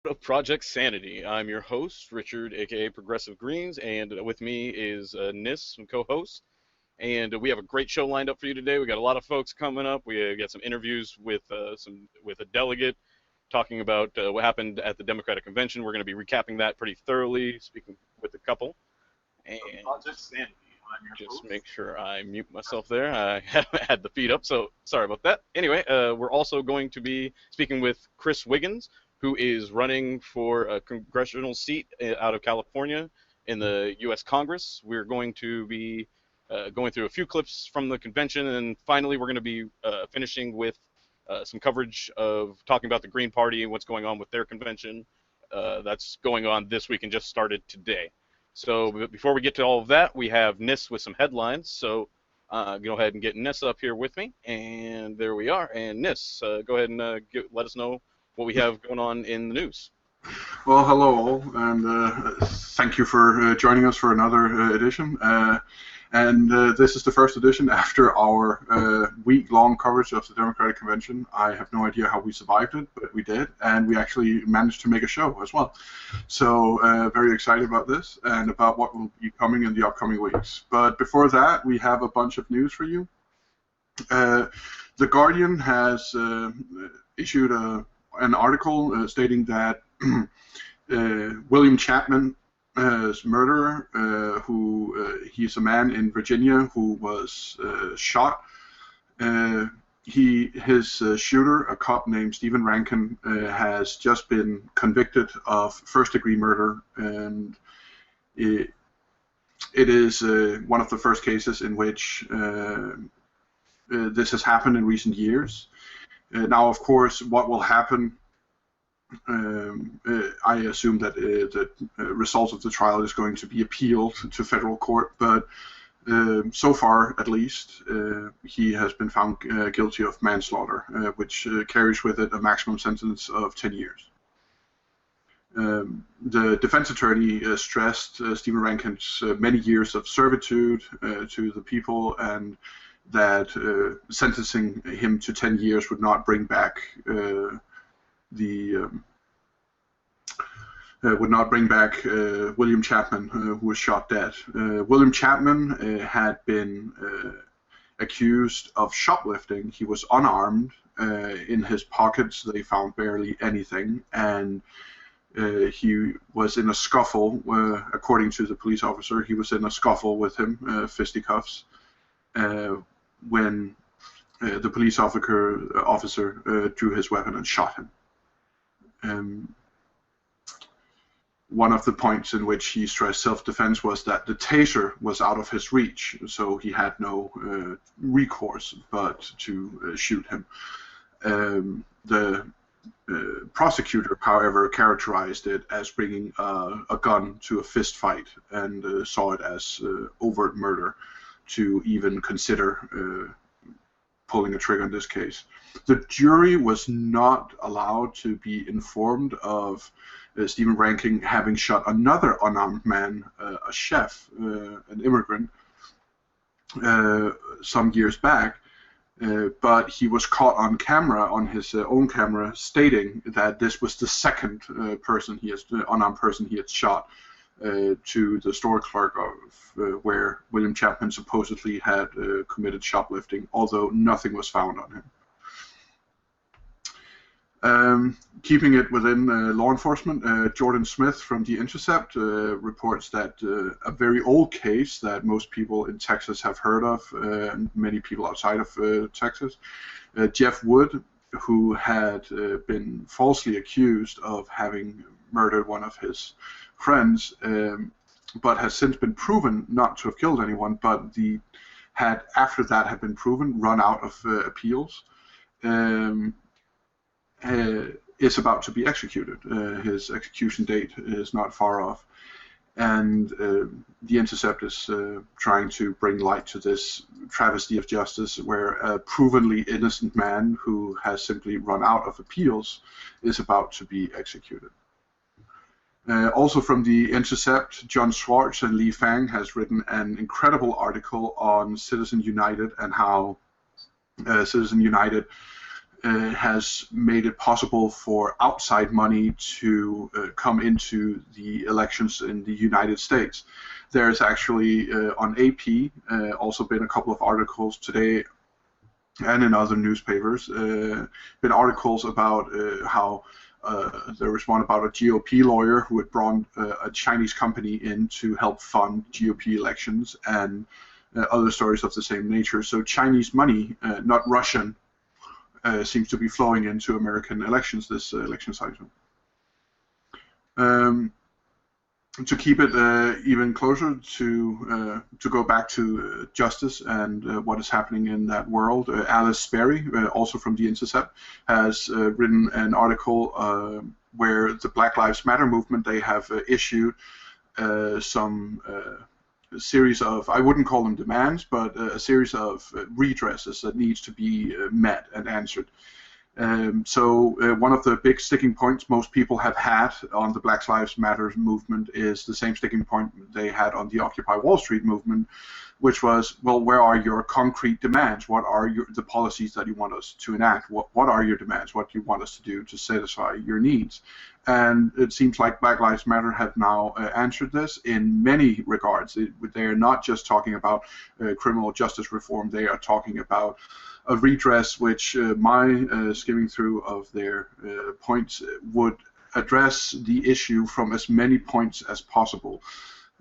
of Project Sanity. I'm your host, Richard, aka Progressive Greens, and with me is Nis, some co-hosts. And we have a great show lined up for you today. We got a lot of folks coming up. We got some interviews with a delegate talking about what happened at the Democratic Convention. We're going to be recapping that pretty thoroughly, speaking with a couple. And Project Sanity. just make sure I mute myself there. I haven't had the feed up, so sorry about that. Anyway, we're also going to be speaking with Chris Wiggins, who is running for a congressional seat out of California in the U.S. Congress. We're going to be going through a few clips from the convention, and finally we're going to be finishing with some coverage of talking about the Green Party and what's going on with their convention. That's going on this week and just started today. So before we get to all of that, we have Nis with some headlines. So go ahead and get Nis up here with me, and there we are. And Nis, go ahead and let us know what we have going on in the news. Well, hello all, and thank you for joining us for another edition. This is the first edition after our week-long coverage of the Democratic Convention. I have no idea how we survived it, but we did, and we actually managed to make a show as well. So very excited about this and about what will be coming in the upcoming weeks. But before that, we have a bunch of news for you. The Guardian has issued an article stating that William Chapman murderer, he's a man in Virginia who was shot. His shooter, a cop named Stephen Rankin, has just been convicted of first-degree murder, and it is one of the first cases in which this has happened in recent years. Now, of course, what will happen? I assume that the results of the trial is going to be appealed to federal court, but so far, at least, he has been found guilty of manslaughter, which carries with it a maximum sentence of 10 years. The defense attorney stressed Stephen Rankin's many years of servitude to the people, and that sentencing him to 10 years would not bring back William Chapman, who was shot dead. William Chapman had been accused of shoplifting. He was unarmed. In his pockets, they found barely anything, and he was in a scuffle. According to the police officer, he was in a scuffle with him, fisticuffs, when the police officer drew his weapon and shot him. One of the points in which he stressed self-defense was that the taser was out of his reach, so he had no recourse but to shoot him. The prosecutor, however, characterized it as bringing a gun to a fist fight and saw it as overt murder to even consider pulling a trigger in this case. The jury was not allowed to be informed of Stephen Rankin having shot another unarmed man, a chef, an immigrant, some years back, but he was caught on camera, on his own camera, stating that this was the second unarmed person he had shot to the store clerk of where William Chapman supposedly had committed shoplifting, although nothing was found on him. Keeping it within law enforcement, Jordan Smith from The Intercept reports that a very old case that most people in Texas have heard of, and many people outside of Texas, Jeff Wood, who had been falsely accused of having murdered one of his friends, but has since been proven not to have killed anyone, but after that had been proven, run out of appeals, is about to be executed. His execution date is not far off, and The Intercept is trying to bring light to this travesty of justice, where a provenly innocent man who has simply run out of appeals is about to be executed. Also from The Intercept, John Schwartz and Lee Fang has written an incredible article on Citizen United and how Citizen United has made it possible for outside money to come into the elections in the United States. There's actually on AP also been a couple of articles today and in other newspapers, been articles about how there was one about a GOP lawyer who had brought a Chinese company in to help fund GOP elections, and other stories of the same nature. So Chinese money, not Russian, seems to be flowing into American elections this election cycle. To keep it even closer, to go back to justice and what is happening in that world, Alice Sperry, also from The Intercept, has written an article where the Black Lives Matter movement, they have issued some series of, I wouldn't call them demands, but a series of redresses that needs to be met and answered. So one of the big sticking points most people have had on the Black Lives Matter movement is the same sticking point they had on the Occupy Wall Street movement, which was, well, where are your concrete demands? What are the policies that you want us to enact? What are your demands? What do you want us to do to satisfy your needs? And it seems like Black Lives Matter have now answered this in many regards. They are not just talking about criminal justice reform. They are talking about a redress which my skimming through of their points would address the issue from as many points as possible.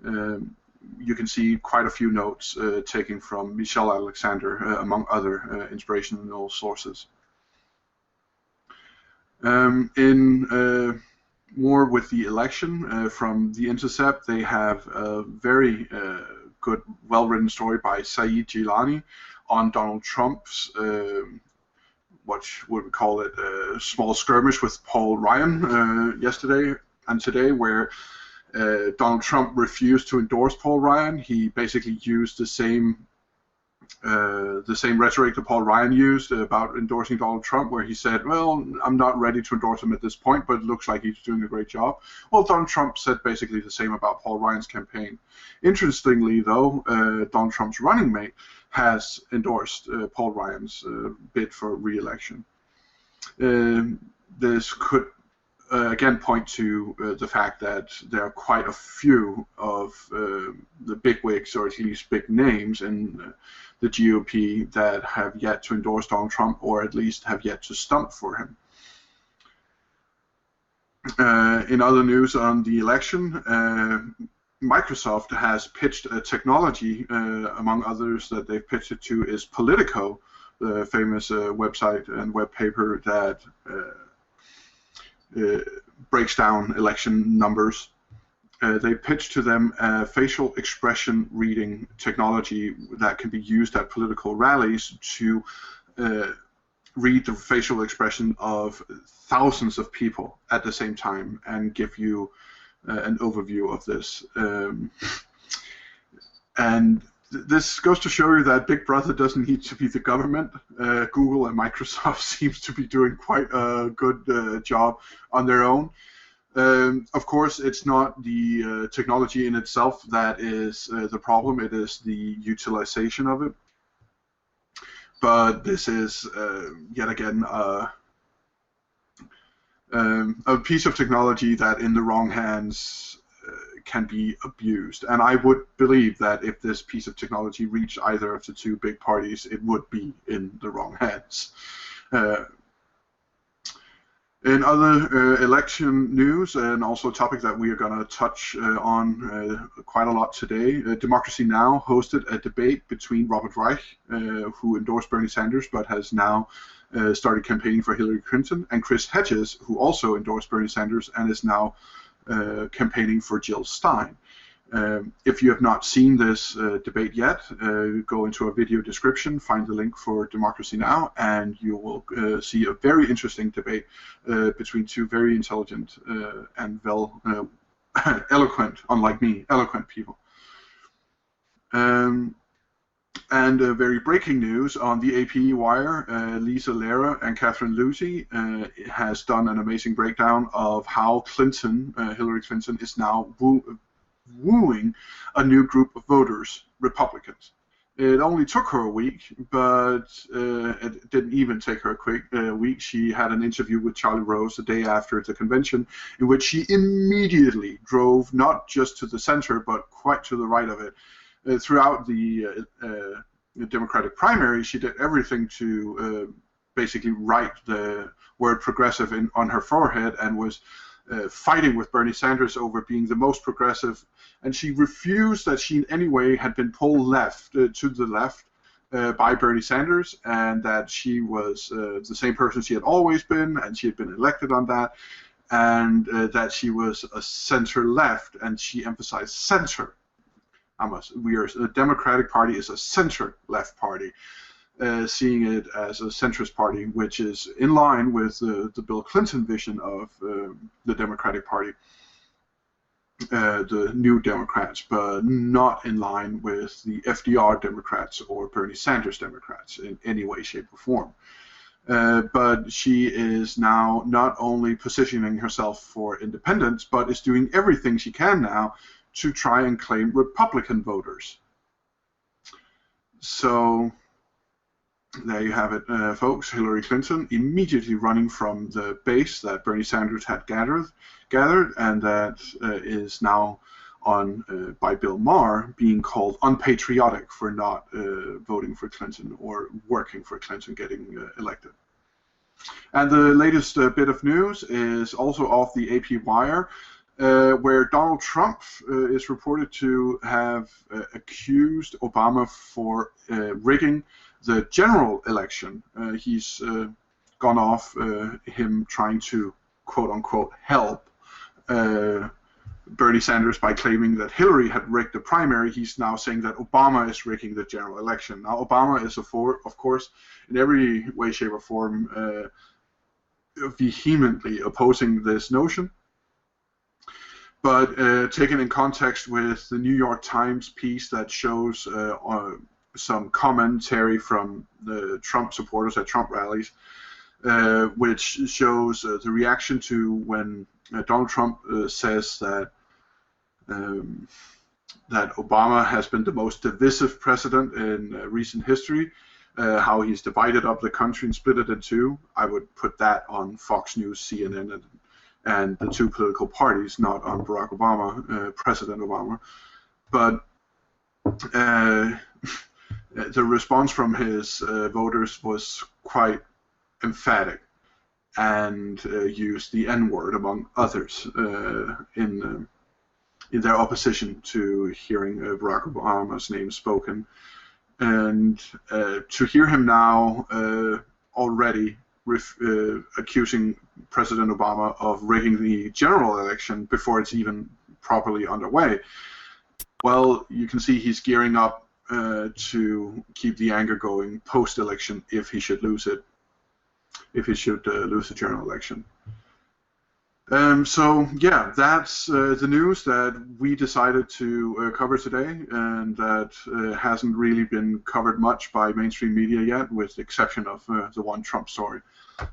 You can see quite a few notes taken from Michelle Alexander, among other inspirational sources. More with the election, from The Intercept, they have a very good, well-written story by Saeed Jilani on Donald Trump's, what would we call it, a small skirmish with Paul Ryan yesterday and today, where Donald Trump refused to endorse Paul Ryan. He basically used the same rhetoric that Paul Ryan used about endorsing Donald Trump, where he said, well, I'm not ready to endorse him at this point, but it looks like he's doing a great job. Well, Donald Trump said basically the same about Paul Ryan's campaign. Interestingly, though, Donald Trump's running mate has endorsed Paul Ryan's bid for re-election. This could again point to the fact that there are quite a few of the bigwigs, or at least big names in the GOP, that have yet to endorse Donald Trump, or at least have yet to stump for him. In other news on the election, Microsoft has pitched a technology, among others that they've pitched it to is Politico, the famous website and web paper that breaks down election numbers. They pitched to them a facial expression reading technology that can be used at political rallies to read the facial expression of thousands of people at the same time and give you an overview of this. And this goes to show you that Big Brother doesn't need to be the government. Google and Microsoft seems to be doing quite a good job on their own. Of course, it's not the technology in itself that is the problem. It is the utilization of it. But this is, yet again, a piece of technology that in the wrong hands can be abused. And I would believe that if this piece of technology reached either of the two big parties, it would be in the wrong hands. In other election news, and also a topic that we are going to touch on quite a lot today, Democracy Now! Hosted a debate between Robert Reich, who endorsed Bernie Sanders but has now started campaigning for Hillary Clinton, and Chris Hedges, who also endorsed Bernie Sanders and is now campaigning for Jill Stein. If you have not seen this debate yet, go into our video description, find the link for Democracy Now!, and you will see a very interesting debate between two very intelligent and eloquent, unlike me, eloquent people. And very breaking news on the AP wire, Lisa Lera and Catherine Lucy has done an amazing breakdown of how Hillary Clinton is now wooing a new group of voters, Republicans. It only took her a week, but it didn't even take her a week. She had an interview with Charlie Rose the day after the convention, in which she immediately drove not just to the center, but quite to the right of it. Throughout the Democratic primary, she did everything to basically write the word progressive on her forehead, and was fighting with Bernie Sanders over being the most progressive, and she refused that she in any way had been pulled left to the left by Bernie Sanders, and that she was the same person she had always been, and she had been elected on that, and that she was a center-left, and she emphasized center. The Democratic Party is a center-left party, seeing it as a centrist party, which is in line with the Bill Clinton vision of the Democratic Party, the New Democrats, but not in line with the FDR Democrats or Bernie Sanders Democrats in any way, shape, or form. But she is now not only positioning herself for independence, but is doing everything she can now to try and claim Republican voters. So there you have it, folks. Hillary Clinton immediately running from the base that Bernie Sanders had gathered, and that is now on by Bill Maher being called unpatriotic for not voting for Clinton or working for Clinton getting elected. And the latest bit of news is also off the AP Wire, where Donald Trump is reported to have accused Obama for rigging the general election. He's gone off him trying to, quote-unquote, help Bernie Sanders by claiming that Hillary had rigged the primary. He's now saying that Obama is rigging the general election. Now, Obama is, of course, in every way, shape, or form, vehemently opposing this notion. But taken in context with the New York Times piece that shows some commentary from the Trump supporters at Trump rallies, which shows the reaction to when Donald Trump says that that Obama has been the most divisive president in recent history, how he's divided up the country and split it in two. I would put that on Fox News, CNN, and the two political parties, not on Barack Obama, President Obama. But the response from his voters was quite emphatic, and used the N-word among others in their opposition to hearing Barack Obama's name spoken. And to hear him now already accusing President Obama of rigging the general election before it's even properly underway, well, you can see he's gearing up to keep the anger going post-election if he should lose it, if he should lose the general election. So yeah, that's the news that we decided to cover today, and that hasn't really been covered much by mainstream media yet, with the exception of the one Trump story.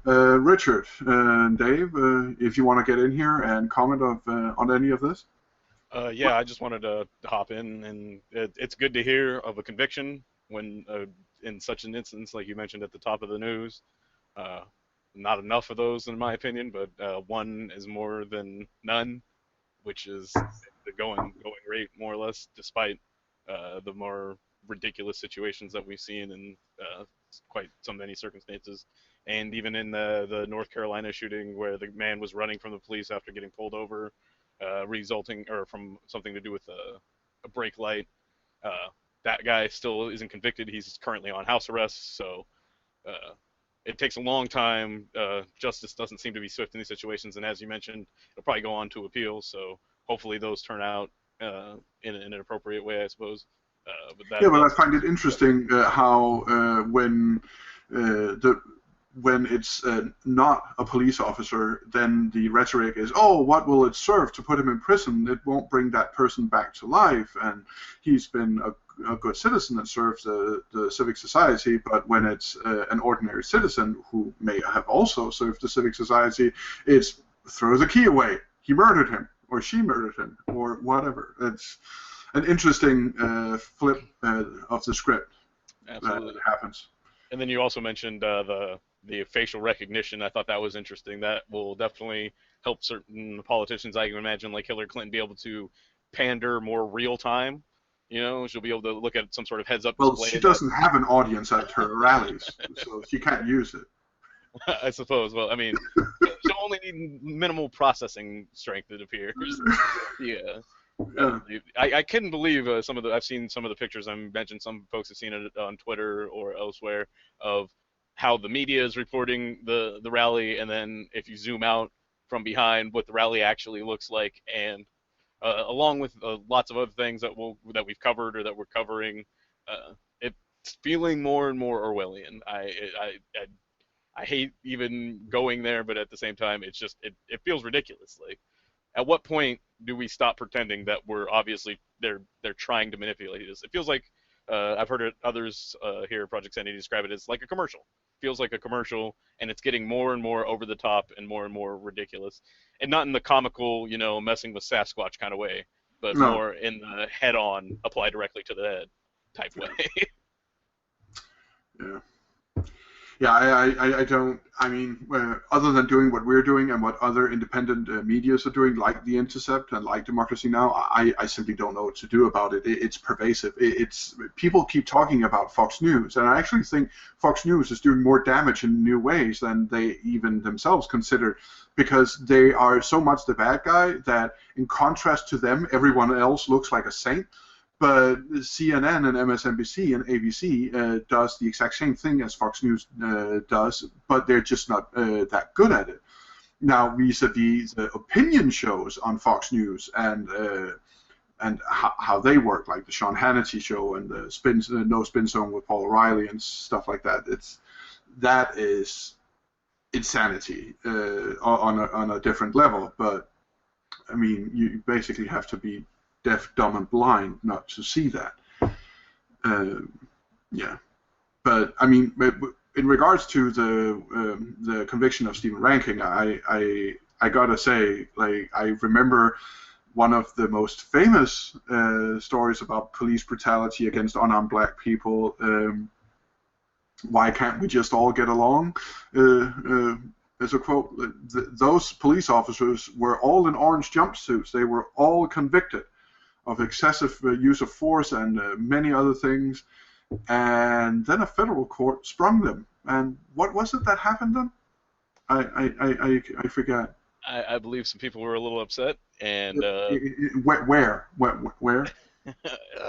Richard and Dave, if you want to get in here and comment on any of this. Yeah, I just wanted to hop in, and it's good to hear of a conviction when, in such an instance, like you mentioned at the top of the news. Not enough of those, in my opinion, but one is more than none, which is the going rate, more or less, despite the more ridiculous situations that we've seen in quite so many circumstances. And even in the North Carolina shooting, where the man was running from the police after getting pulled over, resulting or from something to do with a brake light, that guy still isn't convicted. He's currently on house arrest, so it takes a long time. Justice doesn't seem to be swift in these situations, and as you mentioned, it'll probably go on to appeal, so hopefully those turn out in an appropriate way, I suppose. But I find it interesting how when it's not a police officer, then the rhetoric is, oh, what will it serve to put him in prison? It won't bring that person back to life, and he's been a good citizen and serves the civic society. But when it's an ordinary citizen who may have also served the civic society, it's throw the key away. He murdered him, or she murdered him, or whatever. an interesting flip of the script Absolutely. that happens. And then you also mentioned the facial recognition. I thought that was interesting. That will definitely help certain politicians, I can imagine, like Hillary Clinton, be able to pander more real time. You know, she'll be able to look at some sort of heads-up Well, display. she doesn't have an audience at her rallies, so she can't use it. I suppose. Well, I mean, she'll only need minimal processing strength, it appears. Yeah. Yeah. I couldn't believe some of the. I've seen some of the pictures. I mentioned some folks have seen it on Twitter or elsewhere of how the media is reporting the rally, and then if you zoom out from behind, what the rally actually looks like, and along with lots of other things that we've covered or that we're covering, it's feeling more and more Orwellian. I hate even going there, but at the same time, it's just it feels ridiculous. Like, at what point do we stop pretending that we're obviously they're trying to manipulate us? It feels like I've heard others here at Project Sanity describe it as like a commercial. It feels like a commercial, and it's getting more and more over the top and more ridiculous, and not in the comical, messing with Sasquatch kind of way, but No. more in the head-on, apply directly to the head type way. Yeah. Yeah, I don't. I mean, other than doing what we're doing and what other independent medias are doing, like The Intercept and like Democracy Now, I simply don't know what to do about it. It's pervasive. It's people keep talking about Fox News, and I actually think Fox News is doing more damage in new ways than they even themselves consider, because they are so much the bad guy that, in contrast to them, everyone else looks like a saint. But CNN and MSNBC and ABC does the exact same thing as Fox News does, but they're just not that good at it. Now, vis-a-vis the opinion shows on Fox News and how they work, like the Sean Hannity show and the No Spin Zone with Paul O'Reilly and stuff like that, that is insanity on a different level. But I mean, you basically have to be deaf, dumb, and blind not to see that. Yeah, but I mean, in regards to the conviction of Stephen Ranking, I gotta say, like, I remember one of the most famous stories about police brutality against unarmed black people. Why can't we just all get along? As a quote, those police officers were all in orange jumpsuits. They were all convicted of excessive use of force and many other things, and then a federal court sprung them. And what was it that happened then? I forget. I believe some people were a little upset, and Where?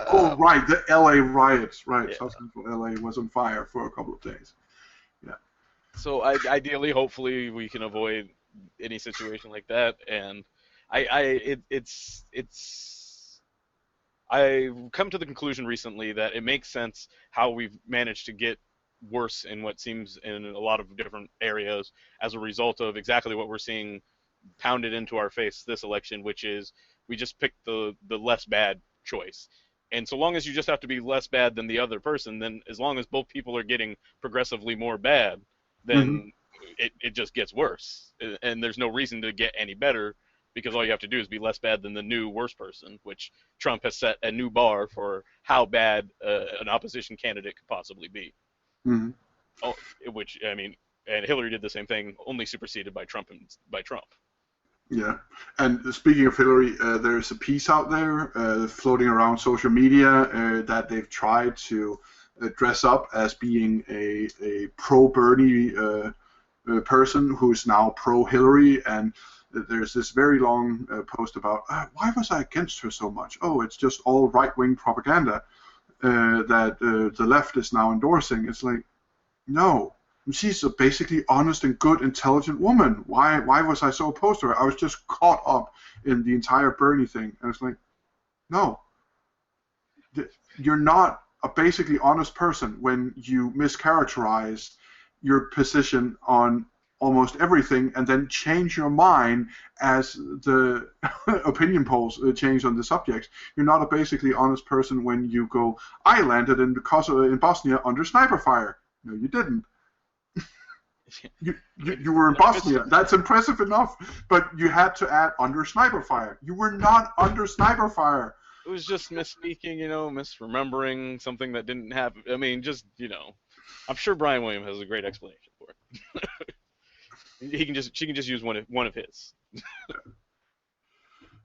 Oh, right, the L.A. riots. Right, yeah. South Central L.A. was on fire for a couple of days. Yeah. So ideally, hopefully, we can avoid any situation like that. And I've come to the conclusion recently that it makes sense how we've managed to get worse in what seems in a lot of different areas as a result of exactly what we're seeing pounded into our face this election, which is we just picked the less bad choice. And so long as you just have to be less bad than the other person, then as long as both people are getting progressively more bad, then it just gets worse. And there's no reason to get any better, because all you have to do is be less bad than the new worst person, which Trump has set a new bar for how bad an opposition candidate could possibly be. Mm-hmm. Oh, which, I mean, and Hillary did the same thing, only superseded by Trump. Yeah, and speaking of Hillary, there's a piece out there floating around social media that they've tried to dress up as being a pro-Bernie person who's now pro-Hillary, and there's this very long post about why was I against her so much? Oh, it's just all right-wing propaganda that the left is now endorsing. It's like, no, she's a basically honest and good, intelligent woman. Why was I so opposed to her? I was just caught up in the entire Bernie thing, and it's like, no, you're not a basically honest person when you mischaracterize your position on almost everything and then change your mind as the opinion polls change on the subjects. You're not a basically honest person when you go, I landed in Bosnia under sniper fire. No, you didn't. You were in Bosnia. That's impressive enough, but you had to add under sniper fire. You were not under sniper fire. it was just misspeaking, misremembering something that didn't happen. I mean, just I'm sure Brian Williams has a great explanation for it. She can just use one of his. Yeah.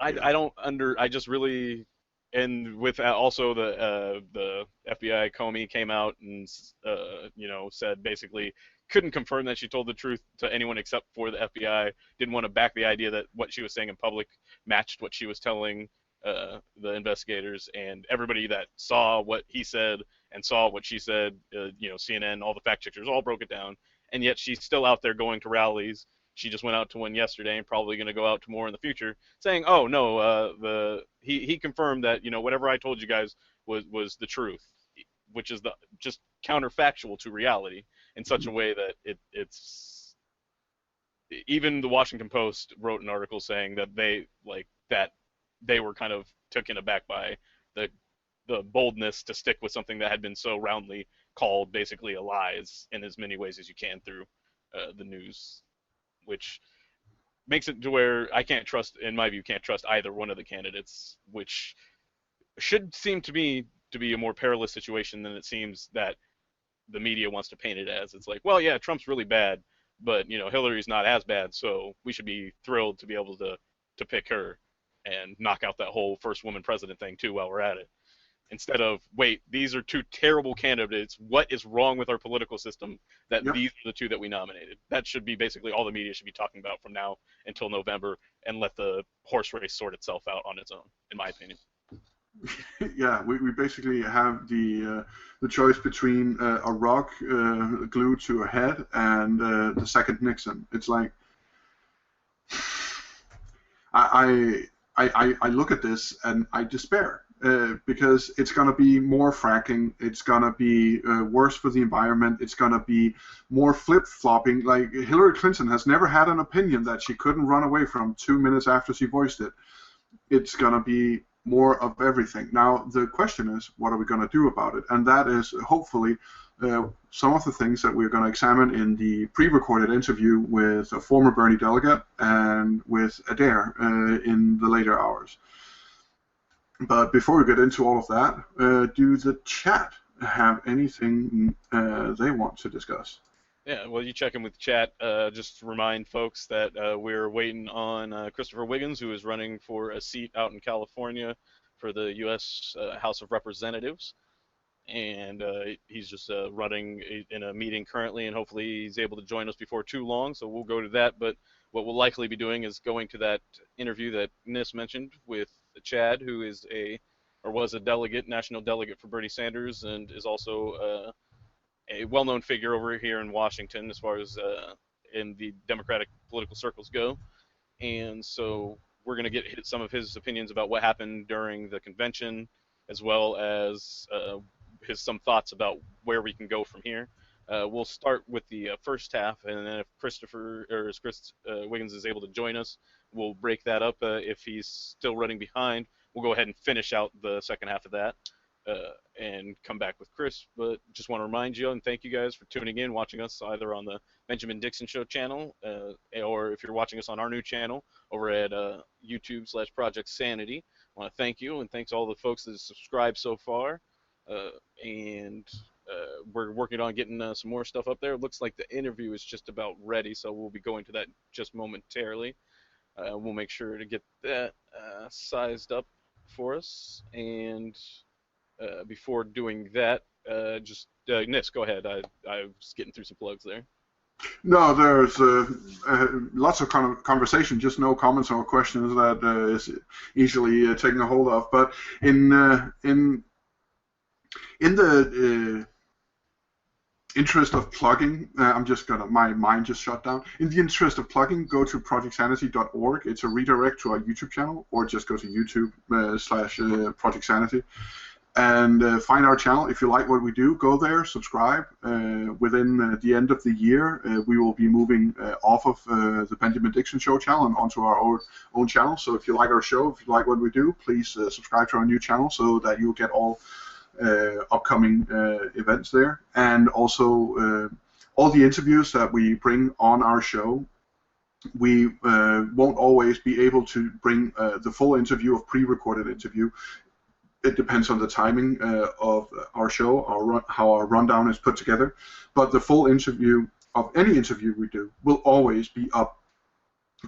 I just really, and with also the FBI Comey came out and said basically couldn't confirm that she told the truth to anyone except for the FBI. Didn't want to back the idea that what she was saying in public matched what she was telling the investigators, and everybody that saw what he said and saw what she said, CNN, all the fact checkers all broke it down, and yet she's still out there going to rallies. She just went out to one yesterday and probably going to go out to more in the future, saying, "Oh no, he confirmed that whatever I told you guys was the truth," which is the just counterfactual to reality in such a way that it's even the Washington Post wrote an article saying that they were kind of taken aback by the boldness to stick with something that had been so roundly called basically a lies in as many ways as you can through the news, which makes it to where I can't trust, in my view, can't trust either one of the candidates, which should seem to me to be a more perilous situation than it seems that the media wants to paint it as. It's like, well, yeah, Trump's really bad, but Hillary's not as bad, so we should be thrilled to be able to pick her and knock out that whole first woman president thing too while we're at it. Instead of, wait, these are two terrible candidates. What is wrong with our political system that Yep. these are the two that we nominated? That should be basically all the media should be talking about from now until November, and let the horse race sort itself out on its own, in my opinion. Yeah, we basically have the choice between a rock glued to a head and the second Nixon. It's like I look at this and I despair because it's going to be more fracking. It's going to be worse for the environment. It's going to be more flip-flopping. Like Hillary Clinton has never had an opinion that she couldn't run away from 2 minutes after she voiced it. It's going to be more of everything. Now, the question is, what are we going to do about it? And that is hopefully some of the things that we're going to examine in the pre-recorded interview with a former Bernie delegate and with Adair in the later hours. But before we get into all of that, do the chat have anything they want to discuss? Yeah, well, you check in with chat. Just to remind folks that we're waiting on Christopher Wiggins, who is running for a seat out in California for the US House of Representatives. And he's just running in a meeting currently, and hopefully he's able to join us before too long, so we'll go to that. But what we'll likely be doing is going to that interview that Nis mentioned with Chad, who is was a delegate, national delegate for Bernie Sanders, and is also a well-known figure over here in Washington as far as in the Democratic political circles go. And so we're going to get some of his opinions about what happened during the convention, as well as some thoughts about where we can go from here. We'll start with the first half, and then if Chris Wiggins is able to join us, we'll break that up. If he's still running behind, we'll go ahead and finish out the second half of that and come back with Chris. But just want to remind you and thank you guys for tuning in, watching us either on the Benjamin Dixon Show channel or if you're watching us on our new channel over at YouTube/Project Sanity. I want to thank you, and thanks all the folks that have subscribed so far. And we're working on getting some more stuff up there. It looks like the interview is just about ready, so we'll be going to that just momentarily. We'll make sure to get that sized up for us. And before doing that, Nis, go ahead. I was getting through some plugs there. No, there's lots of conversation, just no comments or questions that is easily taken a hold of. But in the interest of plugging, my mind just shut down. In the interest of plugging, go to projectsanity.org. It's a redirect to our YouTube channel, or just go to YouTube/Project Sanity and find our channel. If you like what we do, go there, subscribe. Within the end of the year, we will be moving off of the Benjamin Dixon Show channel and onto our own channel. So if you like our show, if you like what we do, please subscribe to our new channel so that you'll get all upcoming events there, and also all the interviews that we bring on our show. We won't always be able to bring the full interview of pre-recorded interview. it depends on the timing of our show, how our rundown is put together. But the full interview of any interview we do will always be up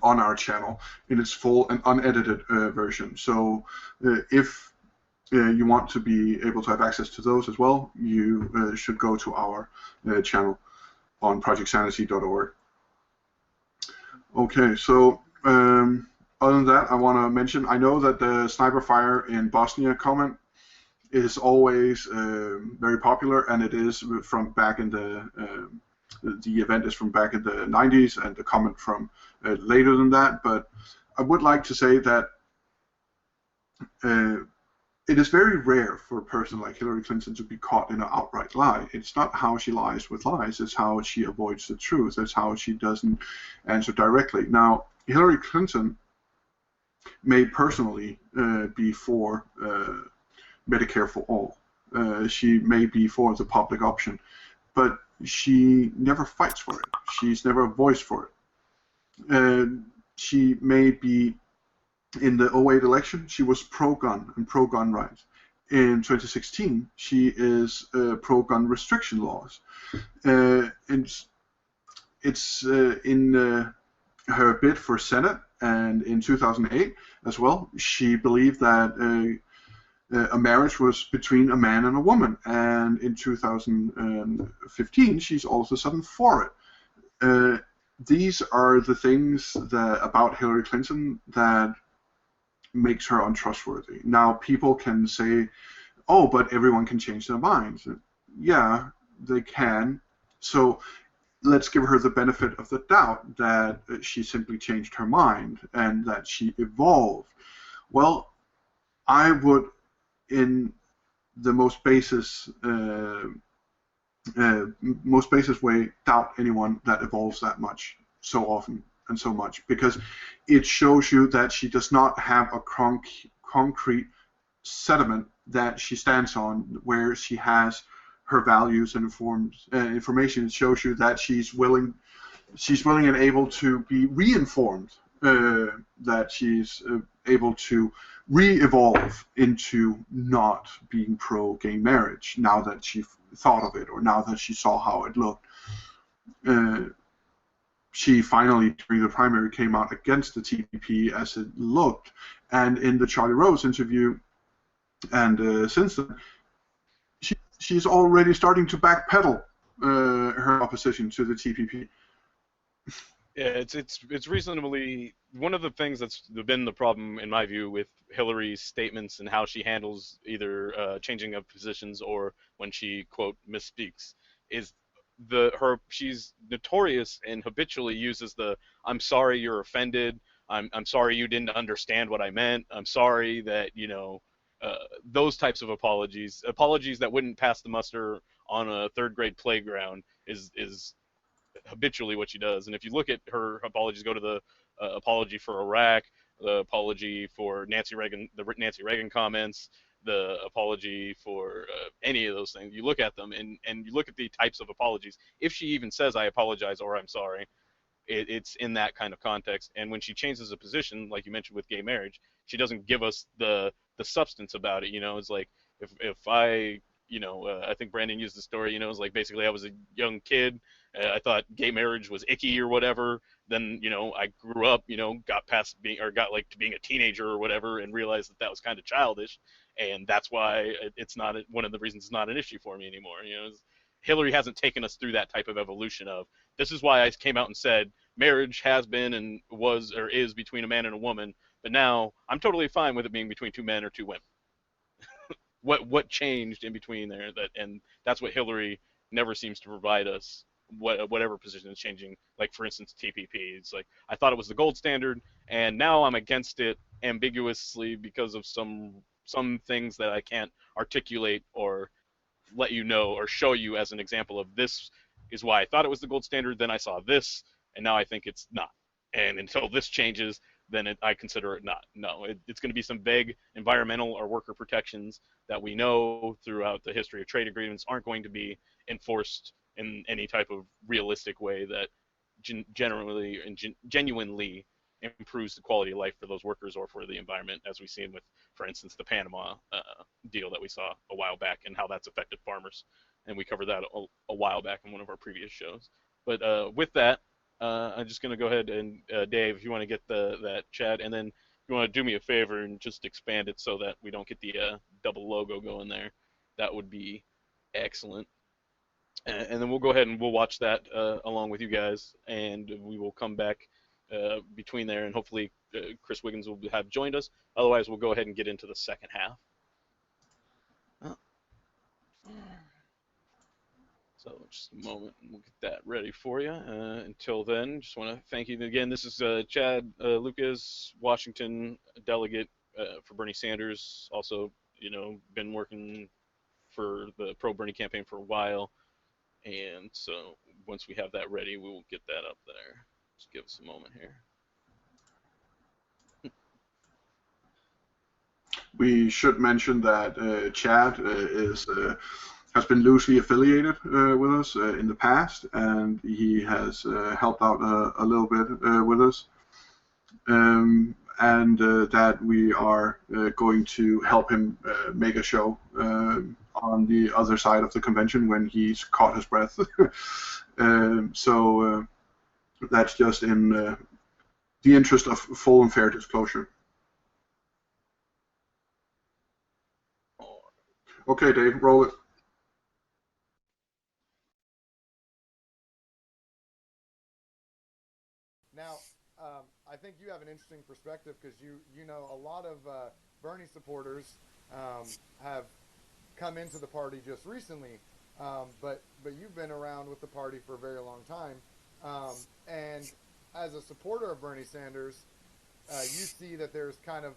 on our channel in its full and unedited version. So if you want to be able to have access to those as well, you should go to our channel on projectsanity.org. Okay, so other than that, I want to mention, I know that the sniper fire in Bosnia comment is always very popular, and it is from back in the event is from back in the 90s, and the comment from later than that. But I would like to say that it is very rare for a person like Hillary Clinton to be caught in an outright lie. It's not how she lies with lies, it's how she avoids the truth, it's how she doesn't answer directly. Now, Hillary Clinton may personally be for Medicare for all. She may be for the public option, but she never fights for it. She's never voiced for it. She may be, in the 2008 election, she was pro-gun and pro-gun rights. In 2016, she is pro-gun restriction laws. And it's in her bid for Senate, and in 2008 as well, she believed that a marriage was between a man and a woman, and in 2015 she's all of a sudden for it. These are the things that about Hillary Clinton that makes her untrustworthy. Now people can say, oh, but everyone can change their minds. Yeah, they can. So let's give her the benefit of the doubt that she simply changed her mind and that she evolved. Well, I would, in the most basis way, doubt anyone that evolves that much so often and so much, because it shows you that she does not have a concrete sediment that she stands on, where she has her values and information. It shows you that she's willing and able to be re-informed, that she's able to re-evolve into not being pro-gay marriage now that she thought of it, or now that she saw how it looked. She finally, during the primary, came out against the TPP as it looked, and in the Charlie Rose interview, and since then, she's already starting to backpedal her opposition to the TPP. Yeah, it's reasonably, one of the things that's been the problem in my view with Hillary's statements and how she handles either changing of positions or when she quote misspeaks is she's notorious and habitually uses the "I'm sorry you're offended," I'm sorry you didn't understand what I meant, I'm sorry that those types of apologies that wouldn't pass the muster on a third grade playground is habitually what she does. And if you look at her apologies, go to the apology for Iraq, the apology for Nancy Reagan, the Nancy Reagan comments, the apology for any of those things. You look at them and you look at the types of apologies. If she even says I apologize or I'm sorry, it's in that kind of context. And when she changes a position, like you mentioned with gay marriage, she doesn't give us the substance about it. It's like if I I think Brandon used the story. It's like basically I was a young kid. I thought gay marriage was icky or whatever. Then I grew up, got past being to being a teenager or whatever, and realized that was kind of childish, and that's why it's not one of the reasons it's not an issue for me anymore. Hillary hasn't taken us through that type of evolution of this is why I came out and said marriage has been and was or is between a man and a woman, but now I'm totally fine with it being between two men or two women. What changed in between there? And that's what Hillary never seems to provide us. Whatever position is changing, like for instance TPP, it's like I thought it was the gold standard, and now I'm against it ambiguously because of some things that I can't articulate or let you know or show you as an example of this is why I thought it was the gold standard. Then I saw this, and now I think it's not. And until this changes, then I consider it not. No, it's going to be some vague environmental or worker protections that we know throughout the history of trade agreements aren't going to be enforced in any type of realistic way that generally and genuinely improves the quality of life for those workers or for the environment, as we've seen with, for instance, the Panama deal that we saw a while back and how that's affected farmers. And we covered that a while back in one of our previous shows. But with that, I'm just going to go ahead and Dave, if you want to get that chat, and then if you want to do me a favor and just expand it so that we don't get the double logo going there, that would be excellent. And then we'll go ahead and we'll watch that along with you guys, and we will come back between there, and hopefully Chris Wiggins will have joined us. Otherwise, we'll go ahead and get into the second half. So just a moment, and we'll get that ready for you. Until then, just want to thank you again. This is Chad Lupkes, Washington delegate for Bernie Sanders. Also, been working for the pro Bernie campaign for a while. And so once we have that ready, we will get that up there. Just give us a moment here. We should mention that Chad has been loosely affiliated with us in the past, and he has helped out a little bit with us. And that we are going to help him make a show on the other side of the convention when he's caught his breath. So that's just in the interest of full and fair disclosure. Okay, Dave, roll it. Now, I think you have an interesting perspective because you know a lot of Bernie supporters have come into the party just recently, but you've been around with the party for a very long time, and as a supporter of Bernie Sanders, you see that there's kind of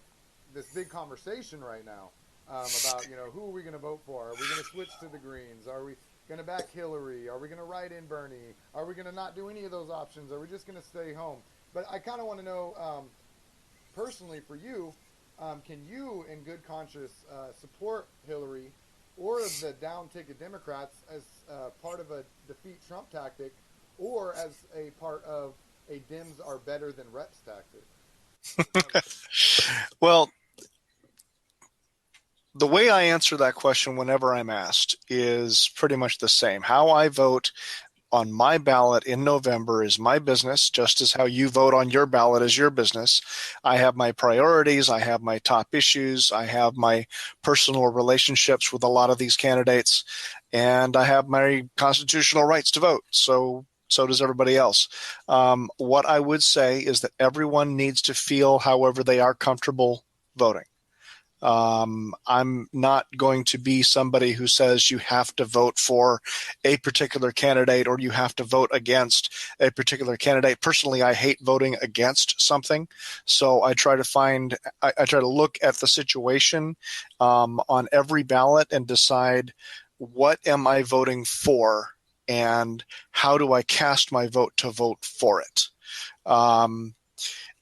this big conversation right now about who are we going to vote for? Are we going to switch to the Greens? Are we going to back Hillary? Are we going to write in Bernie? Are we going to not do any of those options? Are we just going to stay home? But I kind of want to know, personally for you, can you, in good conscience, support Hillary or the down-ticket Democrats as part of a defeat Trump tactic, or as a part of a Dems are better than reps tactic? Well, the way I answer that question whenever I'm asked is pretty much the same. How I vote on my ballot in November is my business, just as how you vote on your ballot is your business. I have my priorities. I have my top issues. I have my personal relationships with a lot of these candidates, and I have my constitutional rights to vote. So does everybody else. What I would say is that everyone needs to feel however they are comfortable voting. I'm not going to be somebody who says you have to vote for a particular candidate or you have to vote against a particular candidate. Personally, I hate voting against something. So I try to look at the situation on every ballot and decide what am I voting for and how do I cast my vote to vote for it.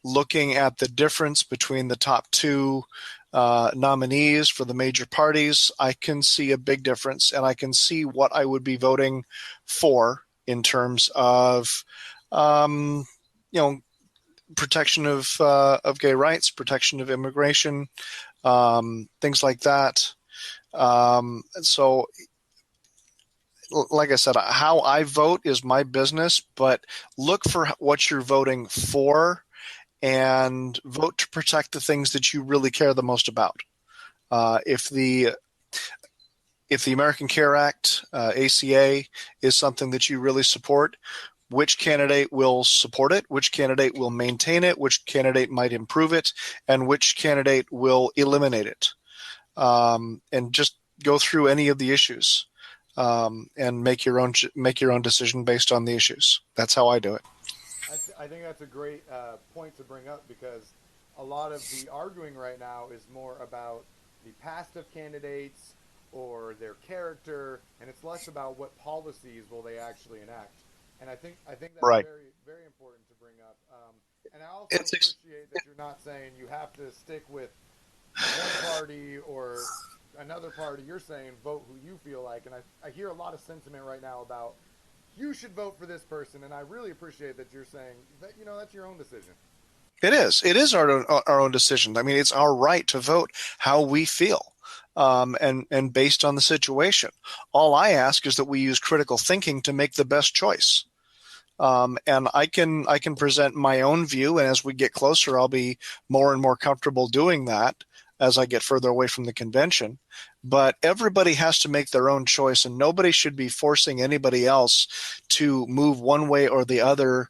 Looking at the difference between the top two nominees for the major parties, I can see a big difference, and I can see what I would be voting for in terms of, protection of gay rights, protection of immigration, things like that. So, like I said, how I vote is my business, but look for what you're voting for and vote to protect the things that you really care the most about. If the American Care Act, ACA, is something that you really support, which candidate will support it, which candidate will maintain it, which candidate might improve it, and which candidate will eliminate it. And just go through any of the issues and make your own decision based on the issues. That's how I do it. I think that's a great point to bring up, because a lot of the arguing right now is more about the past of candidates or their character, and it's less about what policies will they actually enact. And I think that's right. very, very important to bring up. And I also appreciate that you're not saying you have to stick with one party or another party. You're saying vote who you feel like. And I hear a lot of sentiment right now about you should vote for this person, and I really appreciate that you're saying that that's your own decision. It is our own decision. I mean, it's our right to vote how we feel. and based on the situation. All I ask is that we use critical thinking to make the best choice. And I can present my own view, and as we get closer, I'll be more and more comfortable doing that as I get further away from the convention. But everybody has to make their own choice, and nobody should be forcing anybody else to move one way or the other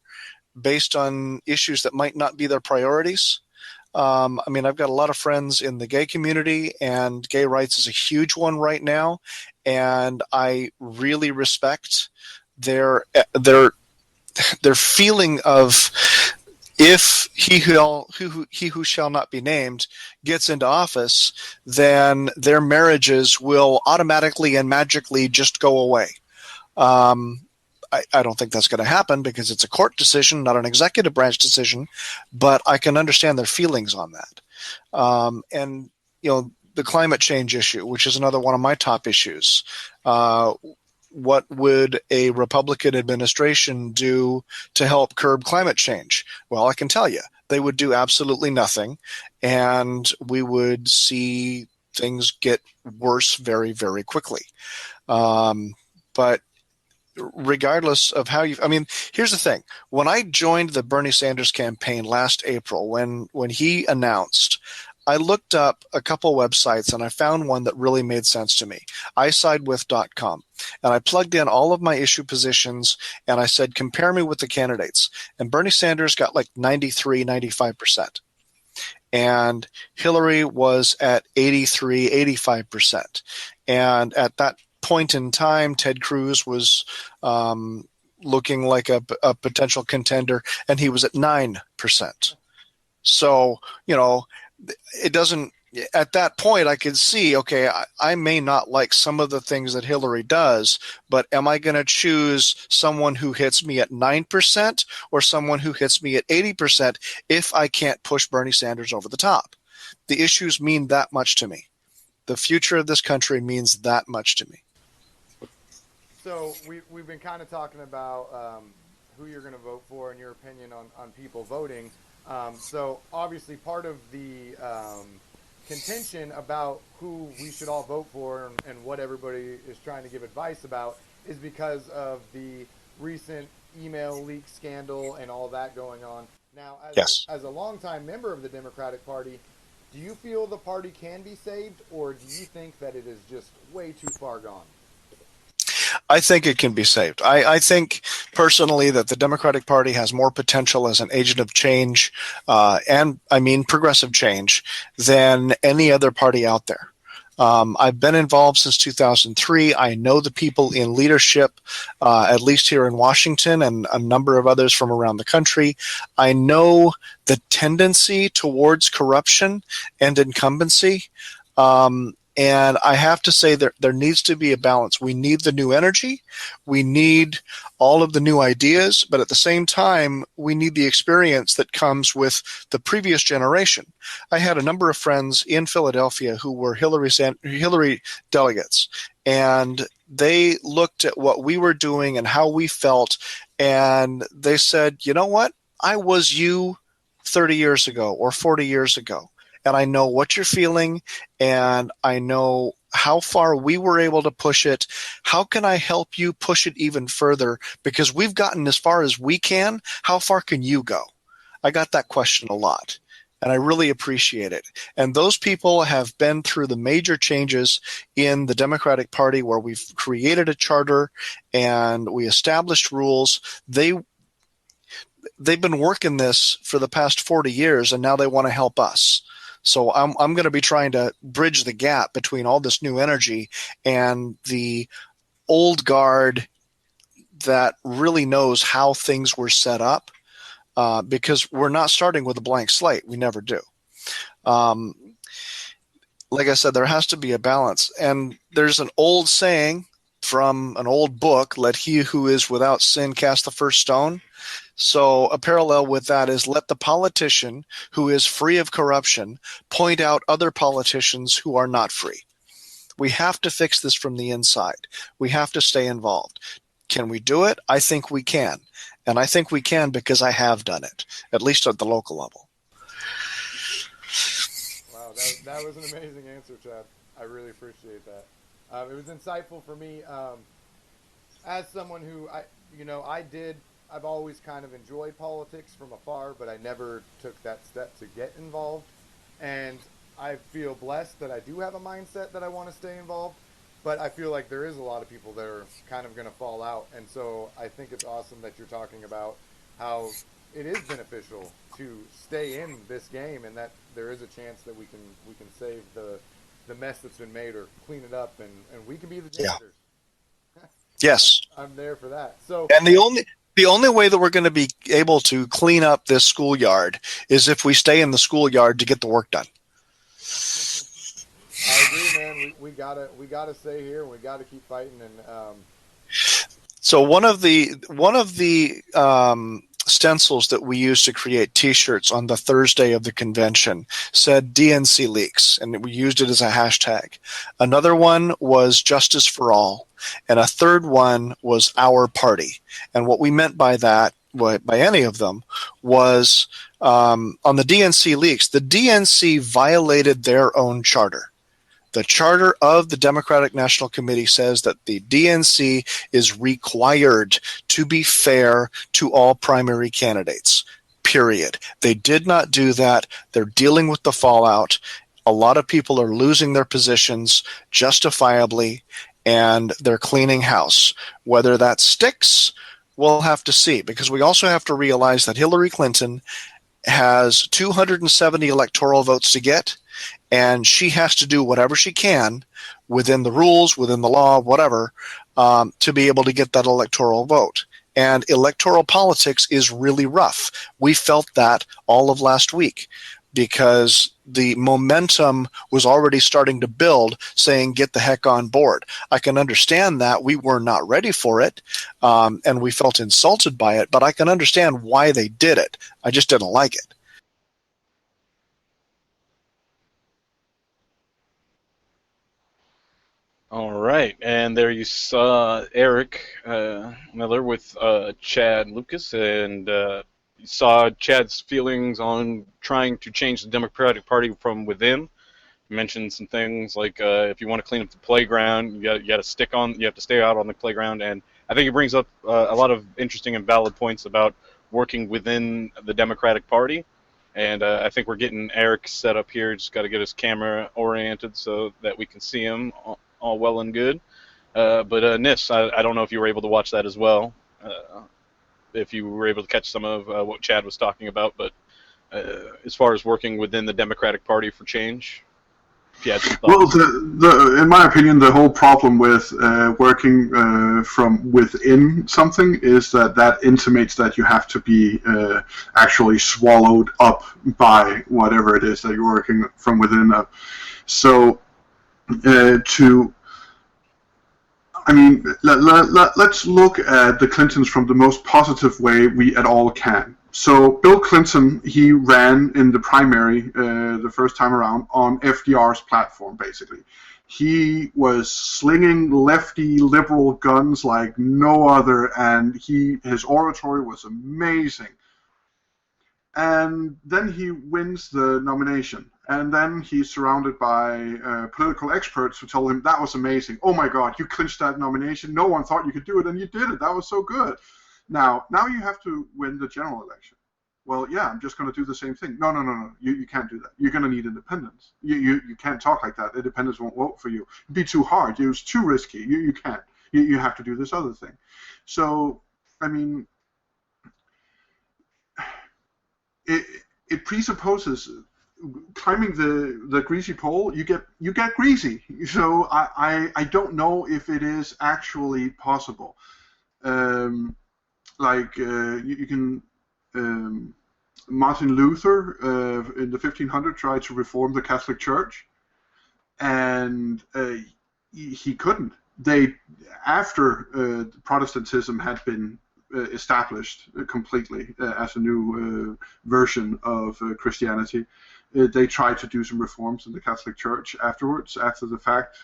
based on issues that might not be their priorities. I mean, I've got a lot of friends in the gay community, and gay rights is a huge one right now, and I really respect their feeling of, if he who shall not be named gets into office, then their marriages will automatically and magically just go away. I don't think that's going to happen because it's a court decision, not an executive branch decision, but I can understand their feelings on that. And, the climate change issue, which is another one of my top issues. What would a Republican administration do to help curb climate change? Well, I can tell you, they would do absolutely nothing, and we would see things get worse very, very quickly. But regardless of how here's the thing. When I joined the Bernie Sanders campaign last April, when he announced, I looked up a couple websites and I found one that really made sense to me, isidewith.com. And I plugged in all of my issue positions and I said, compare me with the candidates. And Bernie Sanders got like 93, 95%. And Hillary was at 83, 85%. And at that point in time, Ted Cruz was looking like a potential contender, and he was at 9%. So, it doesn't, at that point, I could see, okay, I may not like some of the things that Hillary does, but am I going to choose someone who hits me at 9% or someone who hits me at 80% if I can't push Bernie Sanders over the top? The issues mean that much to me. The future of this country means that much to me. So we've been kind of talking about who you're going to vote for and your opinion on people voting. So obviously part of the contention about who we should all vote for and what everybody is trying to give advice about is because of the recent email leak scandal and all that going on. Now, as a longtime member of the Democratic Party, do you feel the party can be saved, or do you think that it is just way too far gone? I think it can be saved. I think personally that the Democratic Party has more potential as an agent of change, and I mean progressive change, than any other party out there. I've been involved since 2003. I know the people in leadership, at least here in Washington and a number of others from around the country. I know the tendency towards corruption and incumbency. And I have to say that there needs to be a balance. We need the new energy. We need all of the new ideas. But at the same time, we need the experience that comes with the previous generation. I had a number of friends in Philadelphia who were Hillary delegates. And they looked at what we were doing and how we felt. And they said, you know what? I was you 30 years ago or 40 years ago. And I know what you're feeling, and I know how far we were able to push it. How can I help you push it even further? Because we've gotten as far as we can. How far can you go? I got that question a lot, and I really appreciate it. And those people have been through the major changes in the Democratic Party where we've created a charter and we established rules. They've been working this for the past 40 years, and now they want to help us. So I'm going to be trying to bridge the gap between all this new energy and the old guard that really knows how things were set up, because we're not starting with a blank slate. We never do. Like I said, there has to be a balance. And there's an old saying from an old book, let he who is without sin cast the first stone. So a parallel with that is let the politician who is free of corruption point out other politicians who are not free. We have to fix this from the inside. We have to stay involved. Can we do it? I think we can. And I think we can because I have done it, at least at the local level. Wow, that was an amazing answer, Chad. I really appreciate that. It was insightful for me as someone who I've always kind of enjoyed politics from afar, but I never took that step to get involved. And I feel blessed that I do have a mindset that I want to stay involved, but I feel like there is a lot of people that are kind of going to fall out. And so I think it's awesome that you're talking about how it is beneficial to stay in this game, and that there is a chance that we can save the mess that's been made, or clean it up, and we can be the Yeah. janitors. Yes. I'm there for that. So And the only way that we're going to be able to clean up this schoolyard is if we stay in the schoolyard to get the work done. I agree, man. We gotta stay here, and we gotta keep fighting. And So one of the stencils that we used to create T-shirts on the Thursday of the convention said DNC leaks, and we used it as a hashtag. Another one was Justice for All, and a third one was Our Party. And what we meant by that, by any of them, was on the DNC leaks, the DNC violated their own charter. The charter of the Democratic National Committee says that the DNC is required to be fair to all primary candidates, period. They did not do that. They're dealing with the fallout. A lot of people are losing their positions justifiably, and they're cleaning house. Whether that sticks, we'll have to see, because we also have to realize that Hillary Clinton has 270 electoral votes to get, and she has to do whatever she can within the rules, within the law, whatever, to be able to get that electoral vote. And electoral politics is really rough. We felt that all of last week because the momentum was already starting to build, saying, get the heck on board. I can understand that. We were not ready for it, and we felt insulted by it, but I can understand why they did it. I just didn't like it. All right, and there you saw Eric Miller with Chad Lupkes, and you saw Chad's feelings on trying to change the Democratic Party from within. He mentioned some things like if you want to clean up the playground, you got to you have to stay out on the playground, and I think he brings up a lot of interesting and valid points about working within the Democratic Party. And I think we're getting Eric set up here. Just got to get his camera oriented so that we can see him all well and good. But Nis, I don't know if you were able to watch that as well, if you were able to catch some of what Chad was talking about. But as far as working within the Democratic Party for change, if you had some thoughts. Well, in my opinion, the whole problem with working from within something is that intimates that you have to be actually swallowed up by whatever it is that you're working from within. So let's look at the Clintons from the most positive way we at all can. So Bill Clinton, he ran in the primary the first time around on FDR's platform, basically. He was slinging lefty liberal guns like no other, and his oratory was amazing. And then he wins the nomination. And then he's surrounded by political experts who tell him, that was amazing. Oh my God, you clinched that nomination. No one thought you could do it, and you did it. That was so good. Now you have to win the general election. Well, yeah, I'm just going to do the same thing. No. You can't do that. You're going to need independence. You can't talk like that. Independents won't vote for you. It'd be too hard. It was too risky. You can't. You have to do this other thing. So, I mean, it presupposes climbing the greasy pole. You get greasy. So I don't know if it is actually possible. You can. Martin Luther in the 1500s tried to reform the Catholic Church, and he couldn't. After Protestantism had been established completely as a new version of Christianity, they tried to do some reforms in the Catholic Church afterwards, after the fact,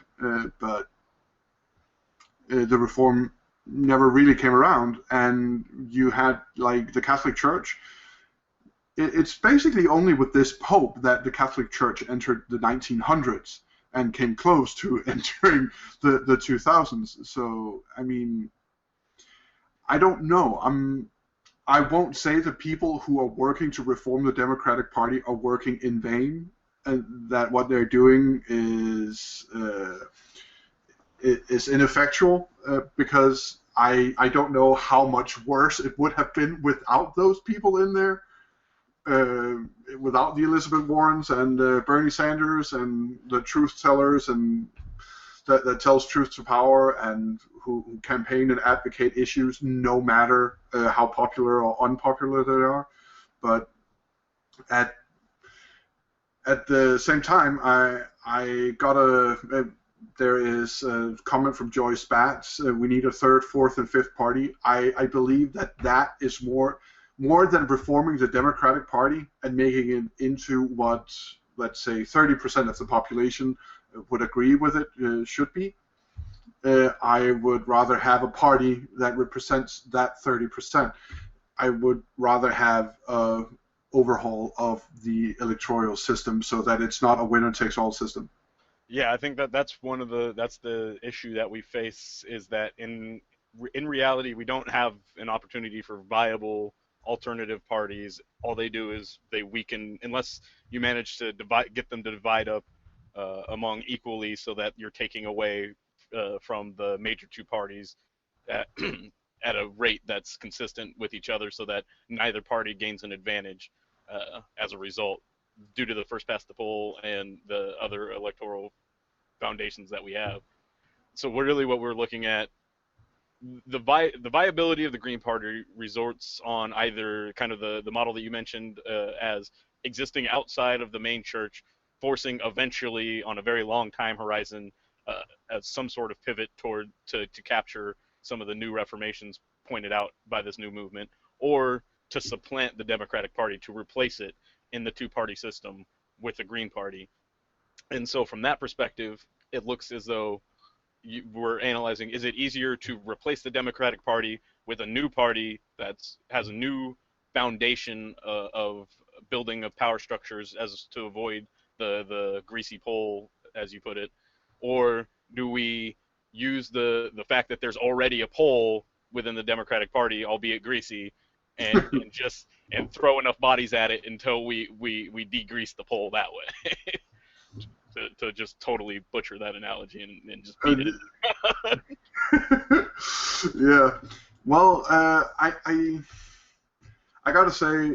but the reform never really came around, and you had like the Catholic Church. It's basically only with this Pope that the Catholic Church entered the 1900s, and came close to entering the 2000s. So, I mean, I don't know. I won't say that people who are working to reform the Democratic Party are working in vain, and that what they're doing is ineffectual, because I don't know how much worse it would have been without those people in there, without the Elizabeth Warrens and Bernie Sanders and the truth tellers and that tells truth to power and who campaign and advocate issues no matter how popular or unpopular they are. But at the same time, I got there is a comment from Joy Spatz. We need a third, fourth, and fifth party. I believe that is more than reforming the Democratic Party and making it into what, let's say, 30% of the population would agree with it should be. I would rather have a party that represents that 30%. I would rather have a overhaul of the electoral system so that it's not a winner-takes-all system. Yeah, I think that's the issue that we face, is that in reality we don't have an opportunity for viable alternative parties. All they do is they weaken, unless you manage to get them to divide up among equally, so that you're taking away from the major two parties at, at a rate that's consistent with each other, so that neither party gains an advantage as a result, due to the first past the poll and the other electoral foundations that we have. So really what we're looking at, the viability of the Green Party resorts on either kind of the model that you mentioned as existing outside of the main church, forcing eventually on a very long time horizon as some sort of pivot toward to capture some of the new reformations pointed out by this new movement, or to supplant the Democratic Party, to replace it in the two-party system with the Green Party. And so from that perspective, it looks as though we're analyzing, is it easier to replace the Democratic Party with a new party that has a new foundation of building of power structures, as to avoid the greasy pole, as you put it, or do we use the fact that there's already a pole within the Democratic Party, albeit greasy, and throw enough bodies at it until we degrease the pole that way? to just totally butcher that analogy and just beat it. Yeah. Well, I gotta say,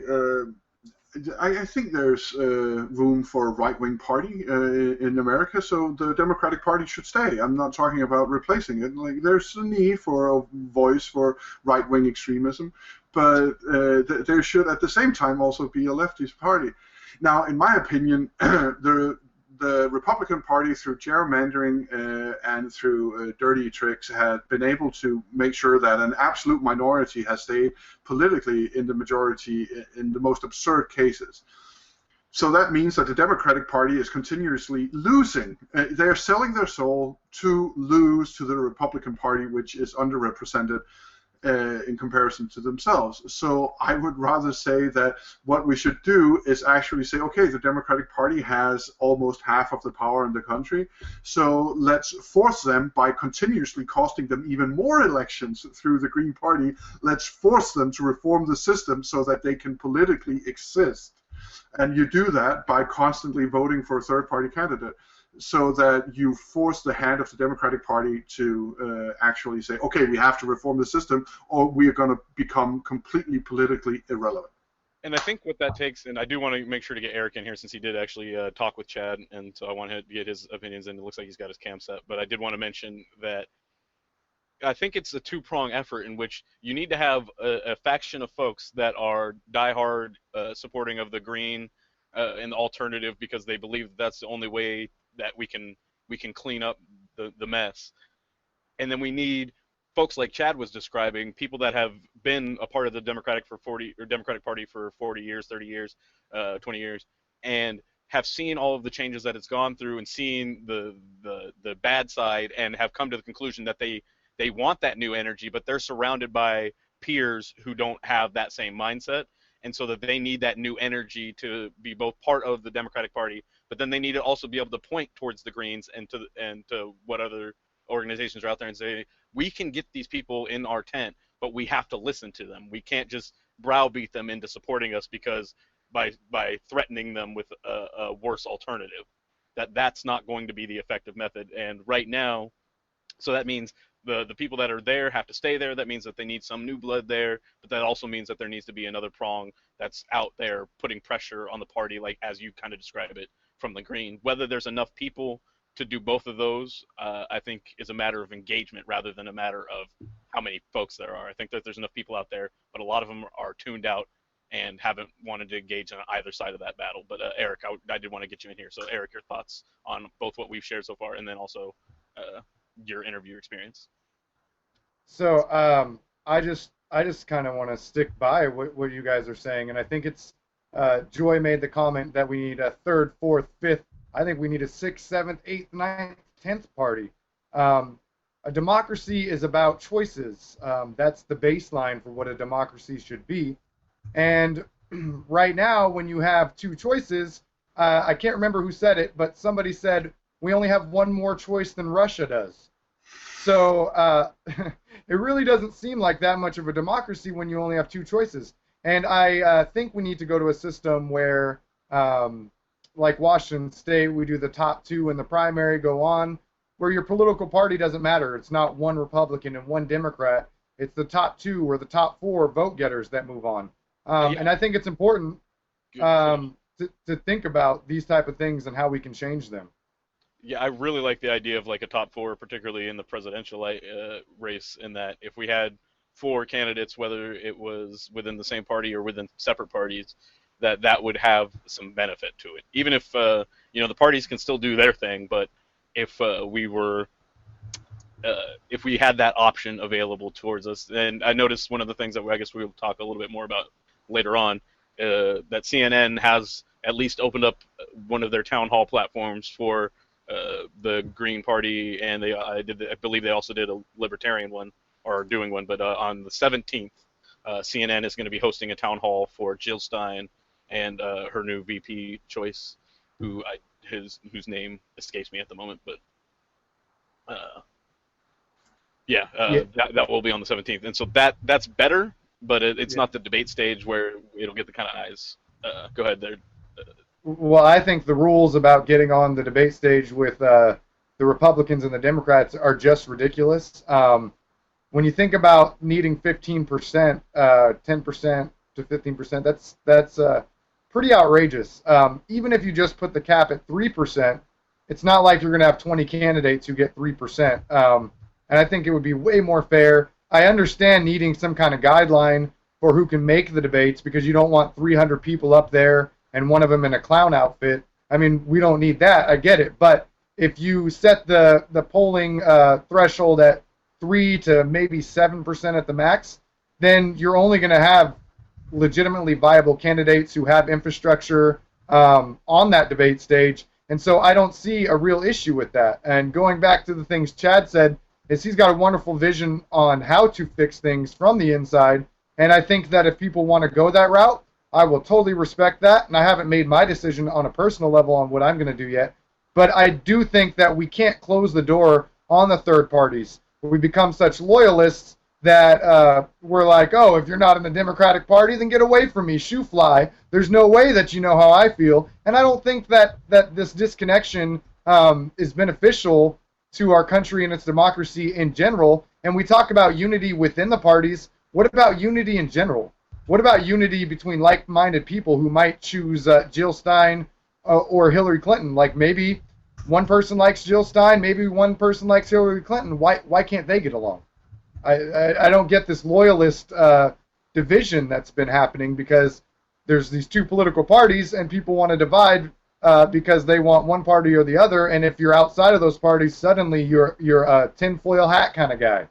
I think there's room for a right-wing party in America, so the Democratic Party should stay. I'm not talking about replacing it. Like, there's a need for a voice for right-wing extremism, but there should at the same time also be a leftist party. Now, in my opinion, the Republican Party, through gerrymandering and through dirty tricks, had been able to make sure that an absolute minority has stayed politically in the majority in the most absurd cases. So that means that the Democratic Party is continuously losing. They're selling their soul to lose to the Republican Party, which is underrepresented in comparison to themselves. So I would rather say that what we should do is actually say, okay, the Democratic Party has almost half of the power in the country, so let's force them, by continuously costing them even more elections through the Green Party, let's force them to reform the system so that they can politically exist. And you do that by constantly voting for a third-party candidate, so that you force the hand of the Democratic Party to actually say, okay, we have to reform the system, or we are going to become completely politically irrelevant. And I think what that takes, and I do want to make sure to get Eric in here, since he did actually talk with Chad, and so I want to get his opinions, and it looks like he's got his cam set. But I did want to mention that I think it's a two-prong effort, in which you need to have a faction of folks that are diehard supporting of the Green and the alternative, because they believe that's the only way that we can clean up the mess. And then we need folks like Chad was describing, people that have been a part of the Democratic Party for 40 years, 30 years, 20 years, and have seen all of the changes that it's gone through, and seen the bad side, and have come to the conclusion that they want that new energy, but they're surrounded by peers who don't have that same mindset, and so that they need that new energy to be both part of the Democratic Party, but but then they need to also be able to point towards the Greens and to what other organizations are out there and say, we can get these people in our tent, but we have to listen to them. We can't just browbeat them into supporting us because by threatening them with a worse alternative. That's not going to be the effective method. And right now, so that means the people that are there have to stay there. That means that they need some new blood there, but that also means that there needs to be another prong that's out there putting pressure on the party, like as you kind of describe it from the Green. Whether there's enough people to do both of those, I think is a matter of engagement rather than a matter of how many folks there are. I think that there's enough people out there, but a lot of them are tuned out and haven't wanted to engage on either side of that battle. But Eric, I did want to get you in here. So Eric, your thoughts on both what we've shared so far and then also your interview experience. So I just kind of want to stick by what you guys are saying, and I think it's Joy made the comment that we need a third, fourth, fifth. I think we need a sixth, seventh, eighth, ninth, 10th party. A democracy is about choices. That's the baseline for what a democracy should be. And right now, when you have two choices, I can't remember who said it, but somebody said we only have one more choice than Russia does. So it really doesn't seem like that much of a democracy when you only have two choices. And I think we need to go to a system where, like Washington State, we do the top two in the primary, go on, where your political party doesn't matter. It's not one Republican and one Democrat. It's the top two or the top four vote getters that move on. And I think it's important to think about these type of things and how we can change them. Yeah, I really like the idea of like a top four, particularly in the presidential race, in that if we had four candidates, whether it was within the same party or within separate parties, that would have some benefit to it. Even if the parties can still do their thing, but if we had that option available towards us, and I noticed one of the things that I guess we'll talk a little bit more about later on, that CNN has at least opened up one of their town hall platforms for the Green Party, and I believe they also did a Libertarian one, or doing one, but on the 17th, CNN is going to be hosting a town hall for Jill Stein and her new VP choice, whose name escapes me at the moment, but that will be on the 17th, and so that's better, but it's not the debate stage where it'll get the kind of eyes. Go ahead there. Well, I think the rules about getting on the debate stage with the Republicans and the Democrats are just ridiculous. When you think about needing 15%, 10% to 15%, that's pretty outrageous. Even if you just put the cap at 3%, it's not like you're going to have 20 candidates who get 3%. And I think it would be way more fair. I understand needing some kind of guideline for who can make the debates, because you don't want 300 people up there and one of them in a clown outfit. I mean, we don't need that. I get it. But if you set the polling threshold at 3 to maybe 7% at the max, then you're only going to have legitimately viable candidates who have infrastructure on that debate stage. And so I don't see a real issue with that. And going back to the things Chad said, is he's got a wonderful vision on how to fix things from the inside. And I think that if people want to go that route, I will totally respect that, and I haven't made my decision on a personal level on what I'm going to do yet. But I do think that we can't close the door on the third parties. We become such loyalists that we're like, oh, if you're not in the Democratic Party, then get away from me, shoo fly. There's no way that you know how I feel. And I don't think that this disconnection is beneficial to our country and its democracy in general. And we talk about unity within the parties. What about unity in general? What about unity between like-minded people who might choose Jill Stein or Hillary Clinton? Like maybe one person likes Jill Stein, maybe one person likes Hillary Clinton. Why can't they get along? I don't get this loyalist division that's been happening, because there's these two political parties and people want to divide because they want one party or the other. And if you're outside of those parties, suddenly you're a tinfoil hat kind of guy.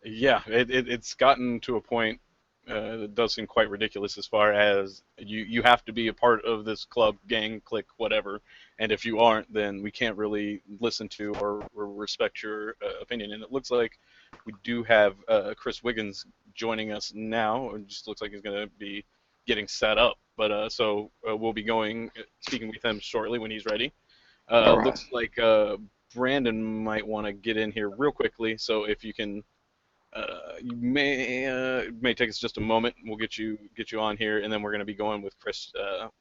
Yeah, it's gotten to a point. It does seem quite ridiculous, as far as you have to be a part of this club, gang, clique, whatever, and if you aren't, then we can't really listen to or respect your opinion. And it looks like we do have Chris Wiggins joining us now. It just looks like he's going to be getting set up. But so we'll be speaking with him shortly when he's ready. All right. Looks like Brandon might want to get in here real quickly. So if you can, you may take us just a moment. We'll get you on here, and then we're going to be going with Chris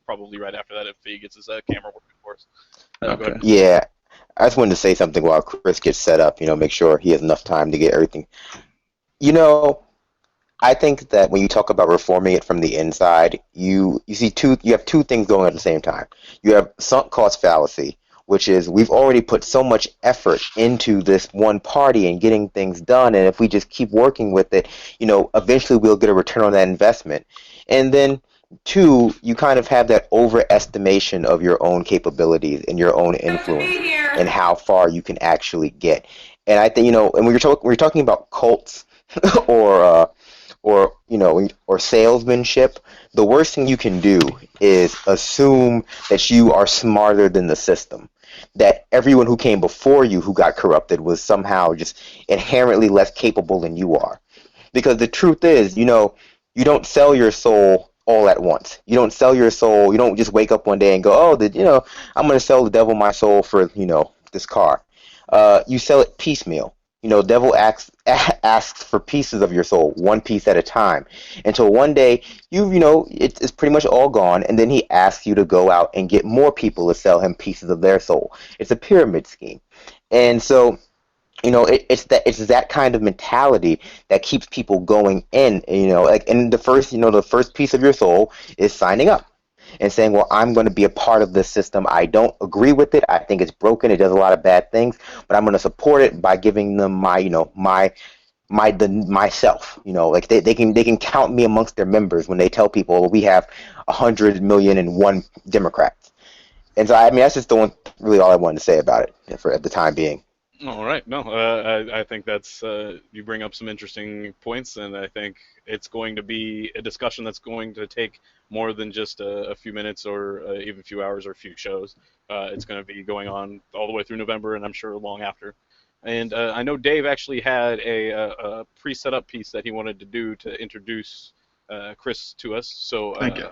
probably right after that if he gets his camera working for us. Okay. Yeah, I just wanted to say something while Chris gets set up. Make sure he has enough time to get everything. I think that when you talk about reforming it from the inside, you have two things going at the same time. You have sunk cost fallacy, which is we've already put so much effort into this one party and getting things done, and if we just keep working with it, eventually we'll get a return on that investment. And then two, you kind of have that overestimation of your own capabilities and your own influence and how far you can actually get. And I think, and when you're talking about cults or salesmanship, the worst thing you can do is assume that you are smarter than the system, that everyone who came before you who got corrupted was somehow just inherently less capable than you are. Because the truth is, you don't sell your soul all at once. You don't sell your soul. You don't just wake up one day and go, I'm going to sell the devil my soul for, this car. You sell it piecemeal. Devil asks for pieces of your soul, one piece at a time, until one day it's pretty much all gone, and then he asks you to go out and get more people to sell him pieces of their soul. It's a pyramid scheme, and so it's that kind of mentality that keeps people going in. And the first piece of your soul is signing up and saying, well, I'm going to be a part of this system. I don't agree with it. I think it's broken. It does a lot of bad things, but I'm going to support it by giving them myself. They can count me amongst their members when they tell people, well, we have 100,000,001 Democrats. And so, that's just really all I wanted to say about it at the time being. All right. No, I think that's you bring up some interesting points, and I think it's going to be a discussion that's going to take more than just a few minutes or even a few hours or a few shows. It's going to be going on all the way through November, and I'm sure long after. And I know Dave actually had a pre-set up piece that he wanted to do to introduce Chris to us. So Thank you.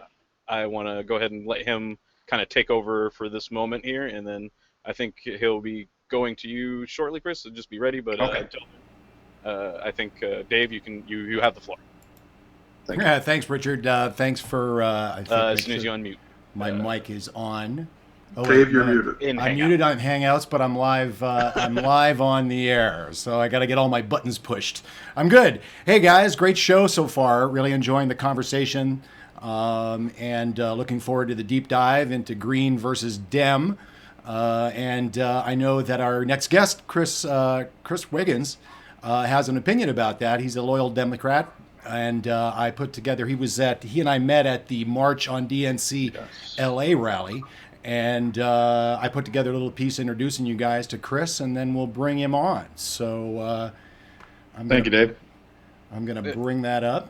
I want to go ahead and let him kind of take over for this moment here, and then I think he'll be going to you shortly, Chris. So just be ready. But Okay. until then, I think Dave, you have the floor. Thanks, Richard. Thanks for. As soon as you unmute. My mic is on. Oh, Dave, you're muted. I'm muted on Hangouts, but I'm live. I'm live on the air, so I got to get all my buttons pushed. I'm good. Hey guys, great show so far. Really enjoying the conversation, and looking forward to the deep dive into Green versus Dem. And I know that our next guest, Chris Wiggins, has an opinion about that. He's a loyal Democrat, and I put together. He and I met at the March on DNC LA rally, and I put together a little piece introducing you guys to Chris, and then we'll bring him on. So Thank you, Dave. I'm going to bring that up.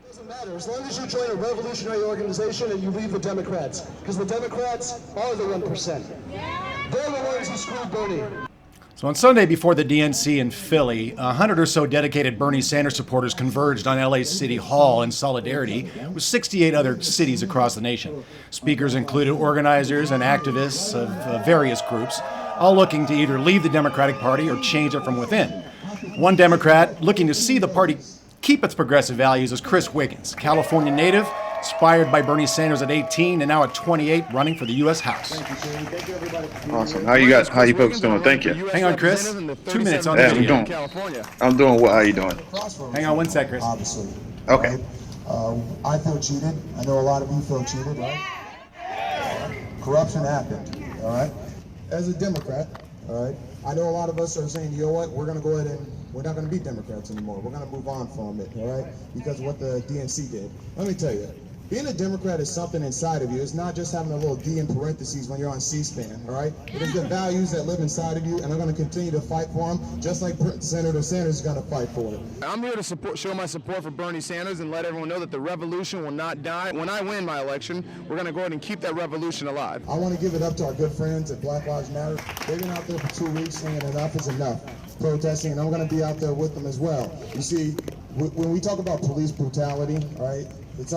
Doesn't matter as long as you join a revolutionary organization and you leave the Democrats, because the Democrats are the 1%. They're the ones who screwed Bernie. So on Sunday before the DNC in Philly, 100 or so dedicated Bernie Sanders supporters converged on LA's City Hall in solidarity with 68 other cities across the nation. Speakers included organizers and activists of various groups, all looking to either leave the Democratic Party or change it from within. One Democrat looking to see the party keep its progressive values is Chris Wiggins, California native, inspired by Bernie Sanders at 18 and now at 28, running for the US House. Awesome. How you folks doing? Thank you. Hang on, Chris. 2 minutes on the video. I'm doing well. How you doing? Hang on one sec, Chris. Obviously. Okay. Right? I feel cheated. I know a lot of you feel cheated, right? Corruption happened, all right? As a Democrat, all right, I know a lot of us are saying, you know what, we're going to go ahead and we're not going to be Democrats anymore. We're going to move on from it, all right, because of what the DNC did. Let me tell you, Being a Democrat is something inside of you. It's not just having a little D in parentheses when you're on C-SPAN, all right? It is the values that live inside of you, and I'm going to continue to fight for them, just like Senator Sanders is going to fight for it. I'm here to show my support for Bernie Sanders and let everyone know that the revolution will not die. When I win my election, we're going to go ahead and keep that revolution alive. I want to give it up to our good friends at Black Lives Matter. They've been out there for 2 weeks saying enough is enough, protesting, and I'm going to be out there with them as well. You see, when we talk about police brutality, all right, it's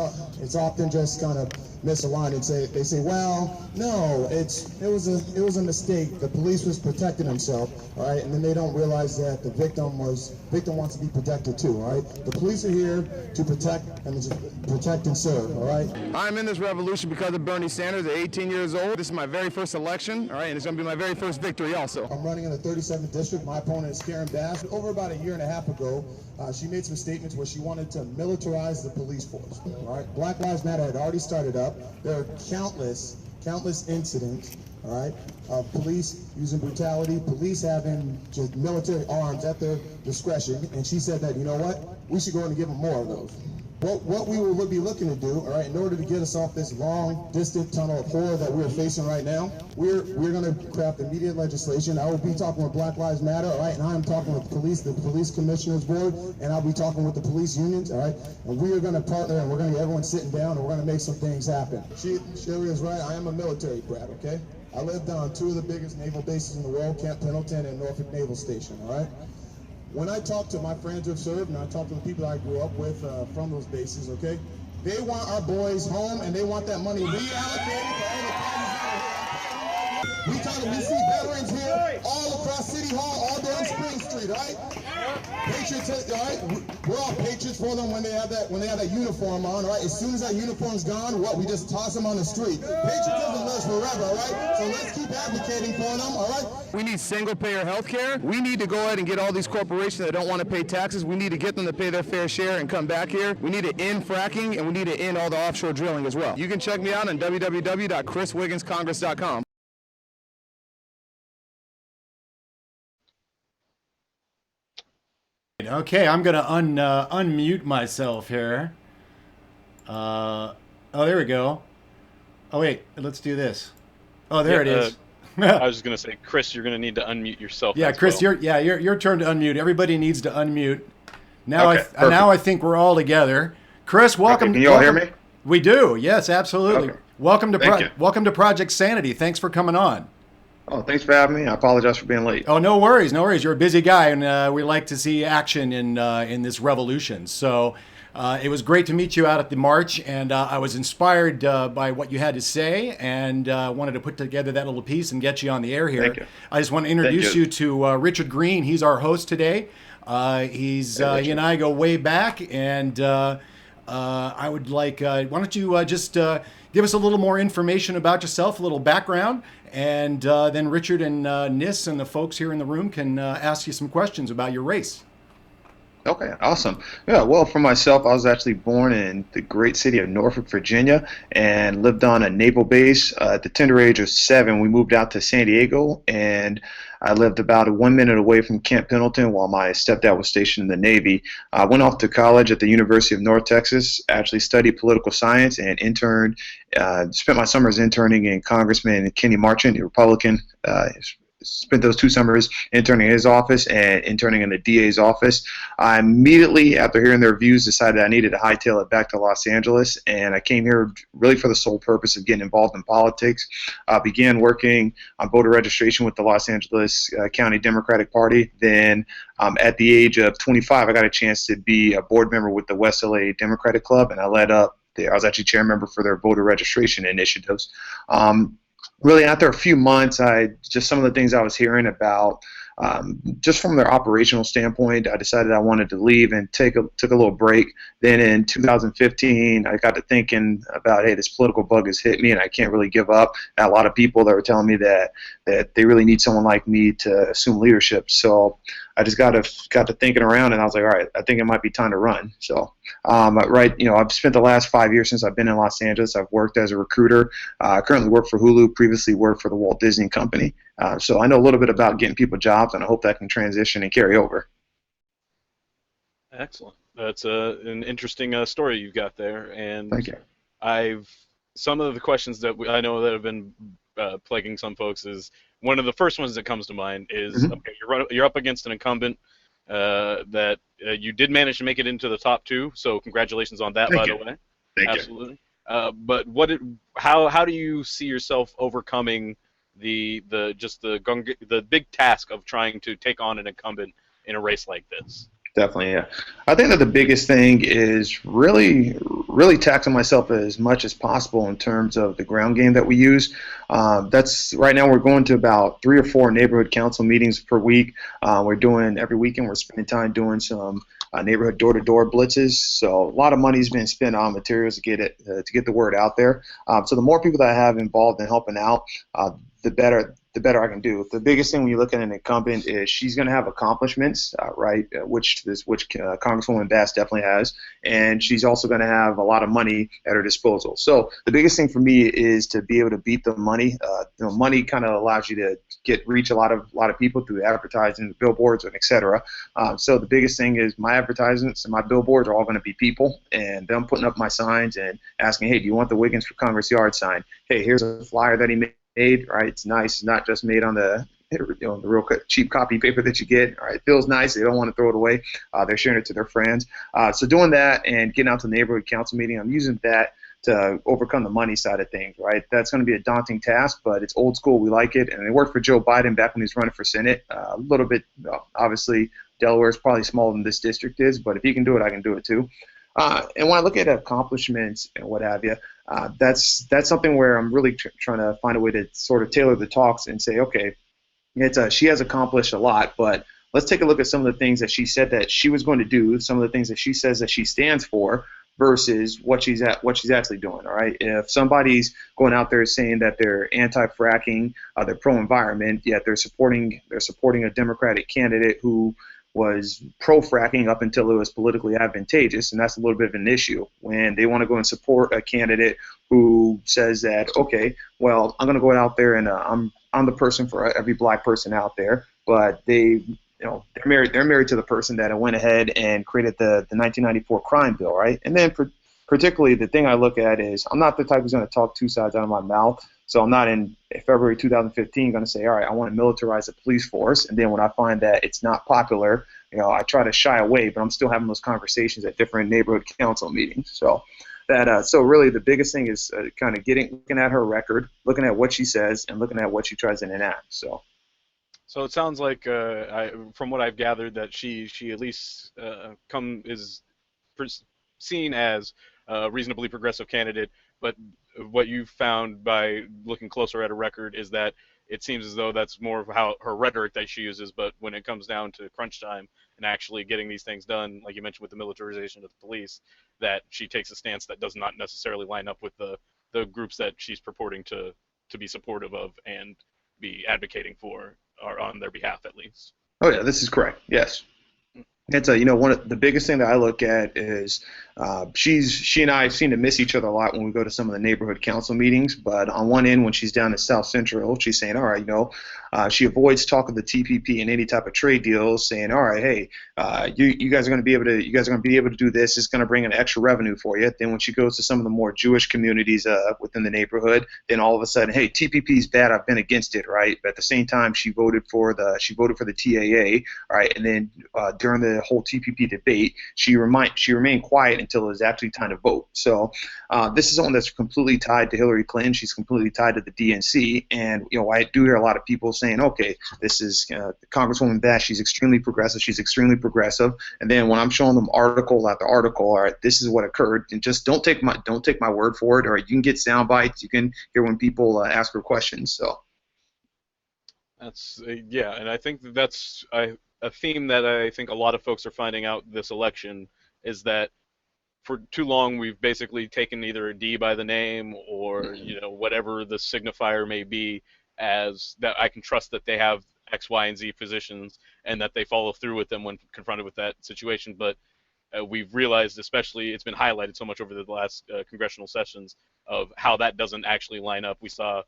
often just kind of misaligned and they say, well, no, it was a mistake. The police was protecting himself, all right, and then they don't realize that the victim wants to be protected too, all right. The police are here to protect and serve, all right. I'm in this revolution because of Bernie Sanders at 18 years old. This is my very first election, all right, and it's going to be my very first victory also. I'm running in the 37th district. My opponent is Karen Bass. Over about a year and a half ago, she made some statements where she wanted to militarize the police force. All right, Black Lives Matter had already started up. There are countless incidents, all right, of police using brutality, police having just military arms at their discretion, and she said that, you know what, we should go in and give them more of those. What we will be looking to do, all right, in order to get us off this long, distant tunnel of horror that we're facing right now, we're going to craft immediate legislation. I will be talking with Black Lives Matter, all right, and I am talking with the police commissioners board, and I'll be talking with the police unions, all right, and we are going to partner, and we're going to get everyone sitting down, and we're going to make some things happen. Sherry is right. I am a military brat, okay? I lived on 2 of the biggest naval bases in the world, Camp Pendleton and Norfolk Naval Station, all right? When I talk to my friends who have served, and I talk to the people I grew up with from those bases, okay, they want our boys home, and they want that money reallocated for other causes. We see veterans here all across City Hall, all down Spring Street, right? Patriots, all right? We're all patriots for them when they have that uniform on, all right? As soon as that uniform's gone, we just toss them on the street. Patriotism lives forever, all right? So let's keep advocating for them, all right? We need single-payer health care. We need to go ahead and get all these corporations that don't want to pay taxes. We need to get them to pay their fair share and come back here. We need to end fracking, and we need to end all the offshore drilling as well. You can check me out on www.chriswigginscongress.com. Okay, I'm going to unmute myself here. Oh, there we go. Oh, wait, let's do this. Oh, there it is. I was just going to say, Chris, you're going to need to unmute yourself. Yeah, Chris, well. your turn to unmute. Everybody needs to unmute. Now, Okay, now I think we're all together. Chris, welcome. Okay, can you all hear me? We do. Yes, absolutely. Okay. Welcome to Thank you. welcome to Project Sanity. Thanks for coming on. Oh, thanks for having me. I apologize for being late. Oh, no worries, no worries. You're a busy guy, and we like to see action in this revolution. So it was great to meet you out at the march, and I was inspired by what you had to say, and wanted to put together that little piece and get you on the air here. Thank you. I just want to introduce you to Richard Green. He's our host today. He and I go way back, and I would like, why don't you just give us a little more information about yourself, a little background, and then Richard and Nis and the folks here in the room can ask you some questions about your race. Okay, awesome. Yeah, well, for myself, I was actually born in the great city of Norfolk, Virginia, and lived on a naval base. At the tender age of 7, we moved out to San Diego, and I lived about 1 minute away from Camp Pendleton while my stepdad was stationed in the Navy. I went off to college at the University of North Texas, actually studied political science, and interned, spent my summers interning in Congressman Kenny Marchant, the Republican. Spent those 2 summers interning in his office and interning in the DA's office. I immediately, after hearing their views, decided I needed to hightail it back to Los Angeles, and I came here really for the sole purpose of getting involved in politics. I began working on voter registration with the Los Angeles County Democratic Party. Then at the age of 25, I got a chance to be a board member with the West LA Democratic Club, and I led up there. I was actually chair member for their voter registration initiatives. Really, after a few months, some of the things I was hearing about, just from their operational standpoint, I decided I wanted to leave and took a little break. Then in 2015, I got to thinking about, hey, this political bug has hit me, and I can't really give up. And a lot of people that were telling me that they really need someone like me to assume leadership. So I just got to thinking around, and I was like, all right, I think it might be time to run. So, I've spent the last 5 years since I've been in Los Angeles. I've worked as a recruiter. I currently work for Hulu. Previously worked for the Walt Disney Company. So I know a little bit about getting people jobs, and I hope that can transition and carry over. Excellent. That's an interesting story you've got there. And Thank you. some of the questions that I know that have been plaguing some folks is one of the first ones that comes to mind is Mhm. okay, you're up against an incumbent that you did manage to make it into the top two, so congratulations on that, Thank by you. the way. Thank you. Absolutely. But how do you see yourself overcoming the big task of trying to take on an incumbent in a race like this? Definitely, yeah. I think that the biggest thing is really taxing myself as much as possible in terms of the ground game that we use. That's right now we're going to about 3 or 4 neighborhood council meetings per week. We're doing every weekend. We're spending time doing some neighborhood door-to-door blitzes. So a lot of money's been spent on materials to get the word out there. So the more people that I have involved in helping out, the better I can do. The biggest thing when you look at an incumbent is she's going to have accomplishments, right? Which Congresswoman Bass definitely has, and she's also going to have a lot of money at her disposal. So the biggest thing for me is to be able to beat the money. Money kind of allows you to reach a lot of people through advertising, billboards, and etc. So the biggest thing is my advertisements and my billboards are all going to be people, and them putting up my signs and asking, hey, do you want the Wiggins for Congress yard sign? Hey, here's a flyer that he made. Right, it's nice. It's not just made on the the real cheap copy paper that you get. All right, it feels nice. They don't want to throw it away. They're sharing it to their friends. So doing that and getting out to the neighborhood council meeting, I'm using that to overcome the money side of things. Right, that's going to be a daunting task, but it's old school. We like it, and it worked for Joe Biden back when he was running for Senate. A little bit, obviously, Delaware is probably smaller than this district is, but if he can do it, I can do it too. And when I look at accomplishments and what have you, that's something where I'm really trying to find a way to sort of tailor the talks and say, okay, she has accomplished a lot, but let's take a look at some of the things that she said that she was going to do, some of the things that she says that she stands for, versus what she's actually doing. All right, if somebody's going out there saying that they're anti-fracking, they're pro-environment, yet they're supporting a Democratic candidate who was pro-fracking up until it was politically advantageous, and that's a little bit of an issue when they want to go and support a candidate who says that, okay, well, I'm going to go out there and I'm the person for every black person out there, but they're married to the person that went ahead and created the 1994 crime bill, right? And then particularly the thing I look at is I'm not the type who's going to talk two sides out of my mouth. So I'm not in February 2015 going to say, all right, I want to militarize the police force. And then when I find that it's not popular, I try to shy away, but I'm still having those conversations at different neighborhood council meetings. So so really the biggest thing is kind of looking at her record, looking at what she says, and looking at what she tries to enact. So it sounds like, from what I've gathered, that she at least is seen as a reasonably progressive candidate, but what you've found by looking closer at her record is that it seems as though that's more of how her rhetoric that she uses, but when it comes down to crunch time and actually getting these things done, like you mentioned with the militarization of the police, that she takes a stance that does not necessarily line up with the groups that she's purporting to be supportive of and be advocating for, or on their behalf at least. Oh yeah, this is correct. Yes. It's one of the biggest thing that I look at is she and I seem to miss each other a lot when we go to some of the neighborhood council meetings. But on one end, when she's down in South Central, she's saying, all right, she avoids talk of the TPP and any type of trade deals, saying, all right, hey, you guys are going to be able to do this. It's going to bring an extra revenue for you. Then when she goes to some of the more Jewish communities within the neighborhood, then all of a sudden, hey, TPP is bad. I've been against it, right? But at the same time, she voted for the TAA, right? And then during the whole TPP debate, she remained quiet until it was actually time to vote. So this is someone that's completely tied to Hillary Clinton. She's completely tied to the DNC, and I do hear a lot of people saying, okay, this is Congresswoman Bass. She's extremely progressive. And then when I'm showing them article after article, all right, this is what occurred, and just don't take my word for it. Or you can get sound bites. You can hear when people ask her questions. So that's and I think that's a theme that I think a lot of folks are finding out this election is that for too long we've basically taken either a D by the name or whatever the signifier may be, as that I can trust that they have X, Y, and Z positions and that they follow through with them when confronted with that situation. But we've realized, especially, it's been highlighted so much over the last congressional sessions of how that doesn't actually line up. We saw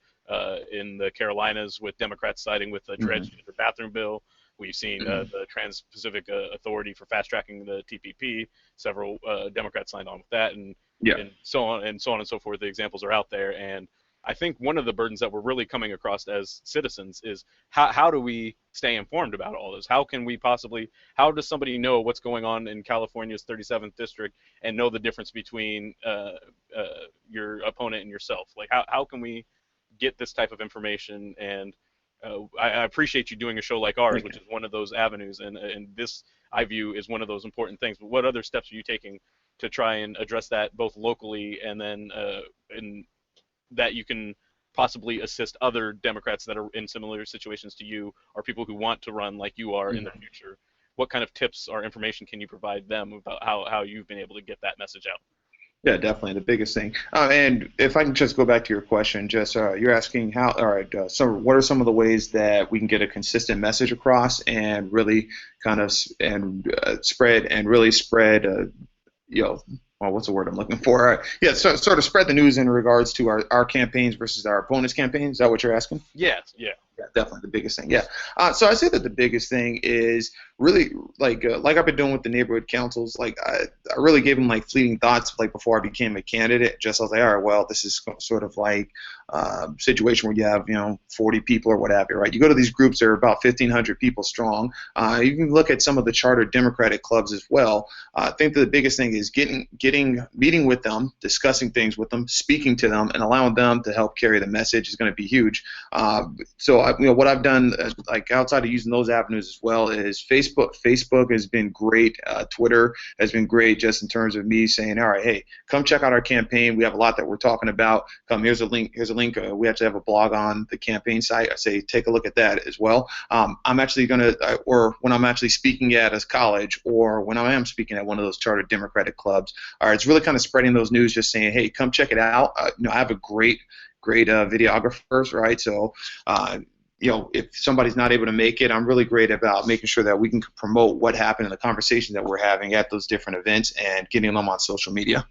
in the Carolinas with Democrats siding with the transgender bathroom bill. We've seen the Trans-Pacific Authority for fast-tracking the TPP. Several Democrats signed on with that. And Yeah. and so on and so on and so forth. The examples are out there, and I think one of the burdens that we're really coming across as citizens is how do we stay informed about all this? How can we possibly, how does somebody know what's going on in California's 37th district and know the difference between your opponent and yourself? Like, how can we get this type of information? And I appreciate you doing a show like ours, which is one of those avenues, and this I view is one of those important things. But what other steps are you taking to try and address that both locally and then in that you can possibly assist other Democrats that are in similar situations to you, or people who want to run like you are in the future? What kind of tips or information can you provide them about how you've been able to get that message out? Yeah, definitely the biggest thing. And if I can just go back to your question, just you're asking how. All right, so what are some of the ways that we can get a consistent message across and really kind of spread and really spread, well, what's the word I'm looking for? Yeah, so sort of spread the news in regards to our campaigns versus our opponents' campaigns. Is that what you're asking? Yes. Yeah. Yeah, definitely the biggest thing. Yeah. So I say that the biggest thing is really like I've been doing with the neighborhood councils. Like I really gave them like fleeting thoughts like before I became a candidate. Just I was like, all right, well, this is sort of like a situation where you have 40 people or whatever, right? You go to these groups that are about 1,500 people strong. You can look at some of the charter Democratic clubs as well. I think that the biggest thing is meeting with them, discussing things with them, speaking to them, and allowing them to help carry the message is going to be huge. So what I've done, like outside of using those avenues as well, is Facebook. Facebook has been great. Twitter has been great, just in terms of me saying, all right, hey, come check out our campaign. We have a lot that we're talking about. Come, here's a link. Here's a link. We actually have a blog on the campaign site. I say take a look at that as well. I'm actually going to, or when I'm actually speaking at a college, or when I am speaking at one of those chartered Democratic clubs, it's really kind of spreading those news, just saying, hey, come check it out. I have a great videographers, right? So, if somebody's not able to make it, I'm really great about making sure that we can promote what happened in the conversation that we're having at those different events and getting them on social media.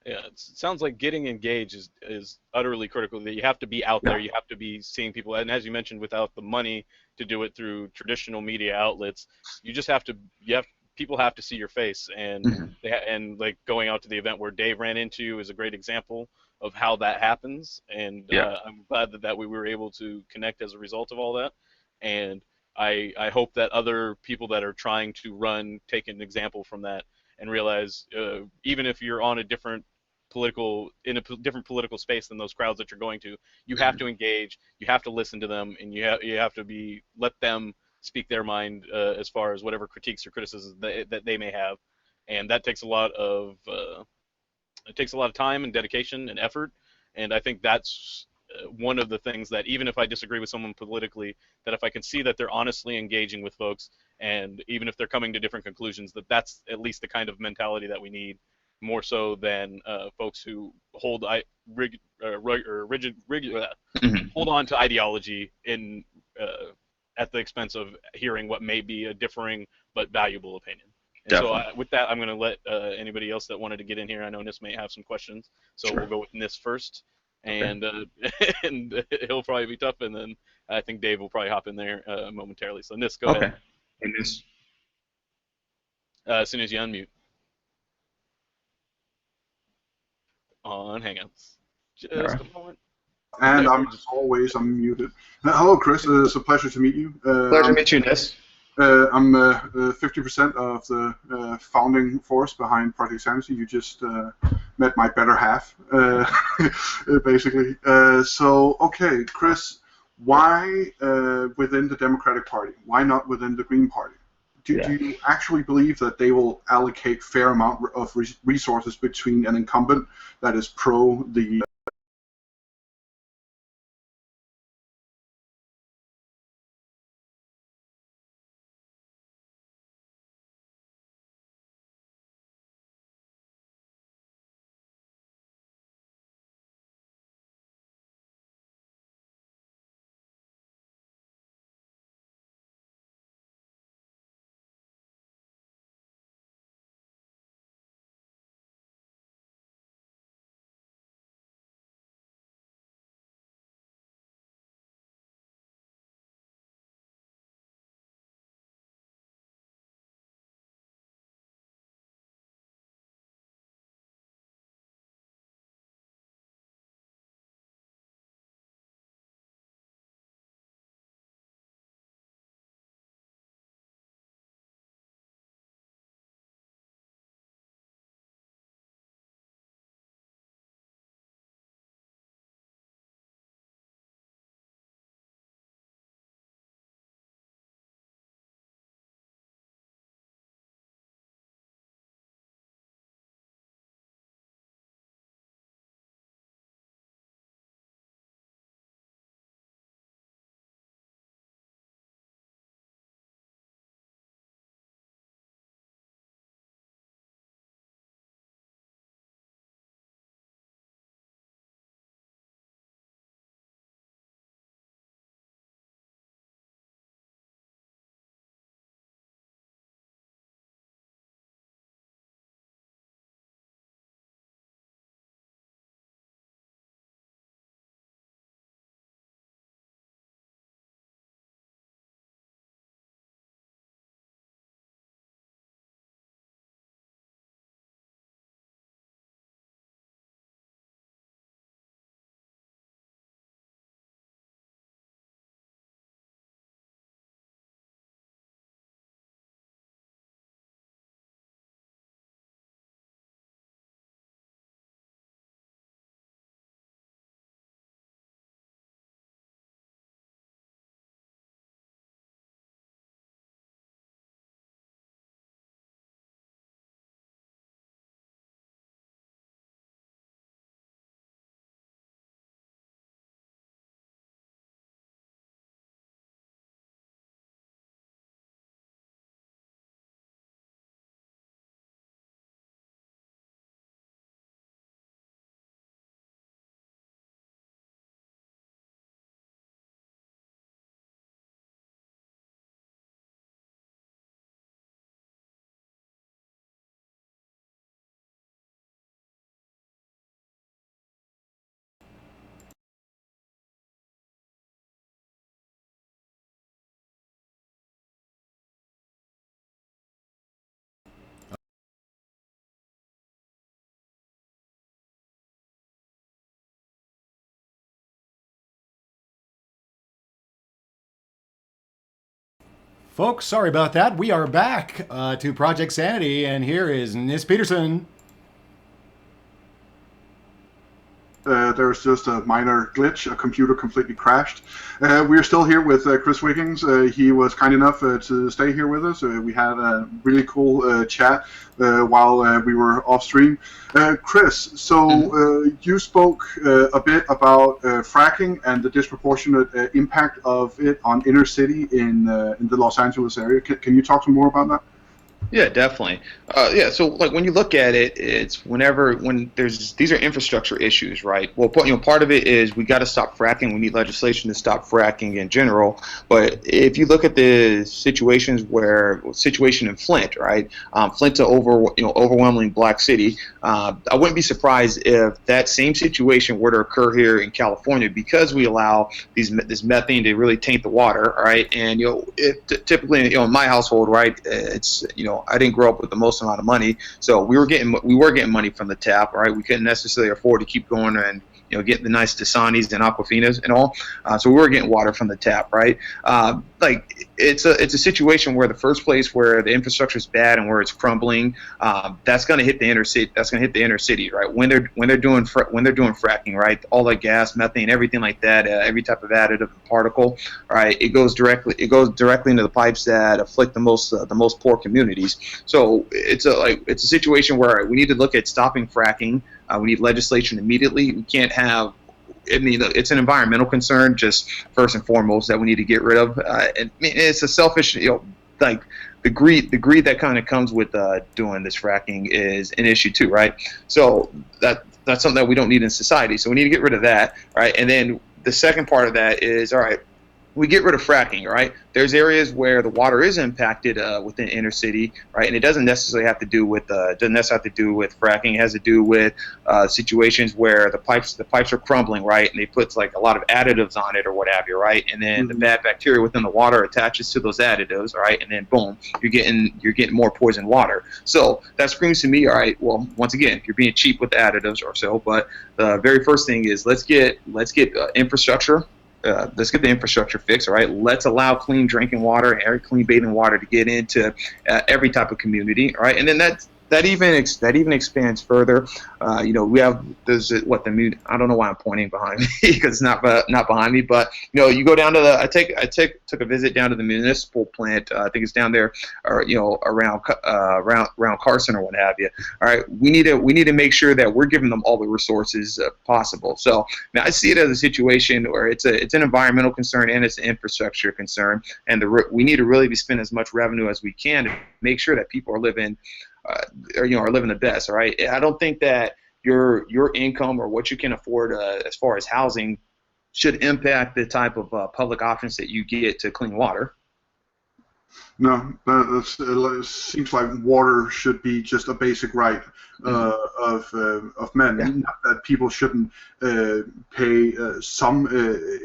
Yeah, it sounds like getting engaged is utterly critical. That you have to be out there, you have to be seeing people, and as you mentioned, without the money to do it through traditional media outlets, you just have to. People have to see your face, and and like going out to the event where Dave ran into you is a great example of how that happens. And I'm glad that we were able to connect as a result of all that. And I hope that other people that are trying to run take an example from that and realize even if you're on a different different political space than those crowds that you're going to, you have to engage, you have to listen to them, and you have to let them speak their mind as far as whatever critiques or criticisms that they may have, and that takes a lot of time and dedication and effort. And I think that's one of the things that even if I disagree with someone politically, that if I can see that they're honestly engaging with folks, and even if they're coming to different conclusions, that's at least the kind of mentality that we need, more so than folks who hold hold on to ideology in at the expense of hearing what may be a differing but valuable opinion. And Definitely. so with that, I'm going to let anybody else that wanted to get in here. I know Nis may have some questions, so Sure. we'll go with Nis first, and and he'll probably be tough, and then I think Dave will probably hop in there momentarily. So Nis, go ahead. And this. As soon as you unmute on Hangouts. Just right. a moment. And I'm as always unmuted. Hello, Chris. It's a pleasure to meet you. Pleasure to meet you, Nis. I'm 50% of the founding force behind Project Sanity. You just met my better half, basically. Okay, Chris, why within the Democratic Party? Why not within the Green Party? Do you actually believe that they will allocate fair amount of resources between an incumbent that is pro the Folks, sorry about that. We are back to Project Sanity, and here is Nis Peterson. There's just a minor glitch. A computer completely crashed. We're still here with Chris Wiggins. He was kind enough to stay here with us. We had a really cool chat while we were off stream. Chris, so you spoke a bit about fracking and the disproportionate impact of it on inner city in the Los Angeles area. Can you talk some more about that? Yeah, definitely. Yeah, so like when you look at it, it's when there's these are infrastructure issues, right? Well, part of it is we got to stop fracking. We need legislation to stop fracking in general. But if you look at the situation in Flint, right? Flint's an overwhelmingly black city. I wouldn't be surprised if that same situation were to occur here in California because we allow this methane to really taint the water, right? And typically, in my household, right, it's I didn't grow up with the most amount of money, so we were getting money from the tap, right? We couldn't necessarily afford to keep going and get the nice Dasanis and Aquafinas and all, so we were getting water from the tap, right? Like it's a situation where the first place where the infrastructure is bad and where it's crumbling, that's going to hit the inner city. That's going to hit the inner city, right? When they're doing fracking, right? All that gas, methane, everything like that, every type of additive and particle, right? It goes directly into the pipes that afflict the most poor communities. So it's a situation where we need to look at stopping fracking. We need legislation immediately. We can't have. I mean, it's an environmental concern, just first and foremost, that we need to get rid of. And it's a selfish, like the greed that kind of comes with doing this fracking is an issue too, right? So that's something that we don't need in society. So we need to get rid of that, right? And then the second part of that is, all right, we get rid of fracking, right? There's areas where the water is impacted within inner city, right? And it doesn't necessarily have to do with fracking. It has to do with situations where the pipes are crumbling, right? And they put like a lot of additives on it or what have you, right? And then the bad bacteria within the water attaches to those additives, right? And then boom, you're getting more poisoned water. So that screams to me, all right, well, once again, you're being cheap with the additives or so. But the very first thing is let's get infrastructure. Let's get the infrastructure fixed, all right? Let's allow clean drinking water and clean bathing water to get into every type of community, all right? And then that even expands further. I don't know why I'm pointing behind me because it's not behind me, but you go down to I took a visit down to the municipal plant. I think it's down there, or around Carson or what have you. All right, we need to make sure that we're giving them all the resources possible. So now I see it as a situation where it's an environmental concern and it's an infrastructure concern, and we need to really be spending as much revenue as we can to make sure that people are living. Are living the best, all right? I don't think that your income or what you can afford as far as housing should impact the type of public options that you get to clean water. No, it seems like water should be just a basic right of men. Yeah. Not that people shouldn't pay some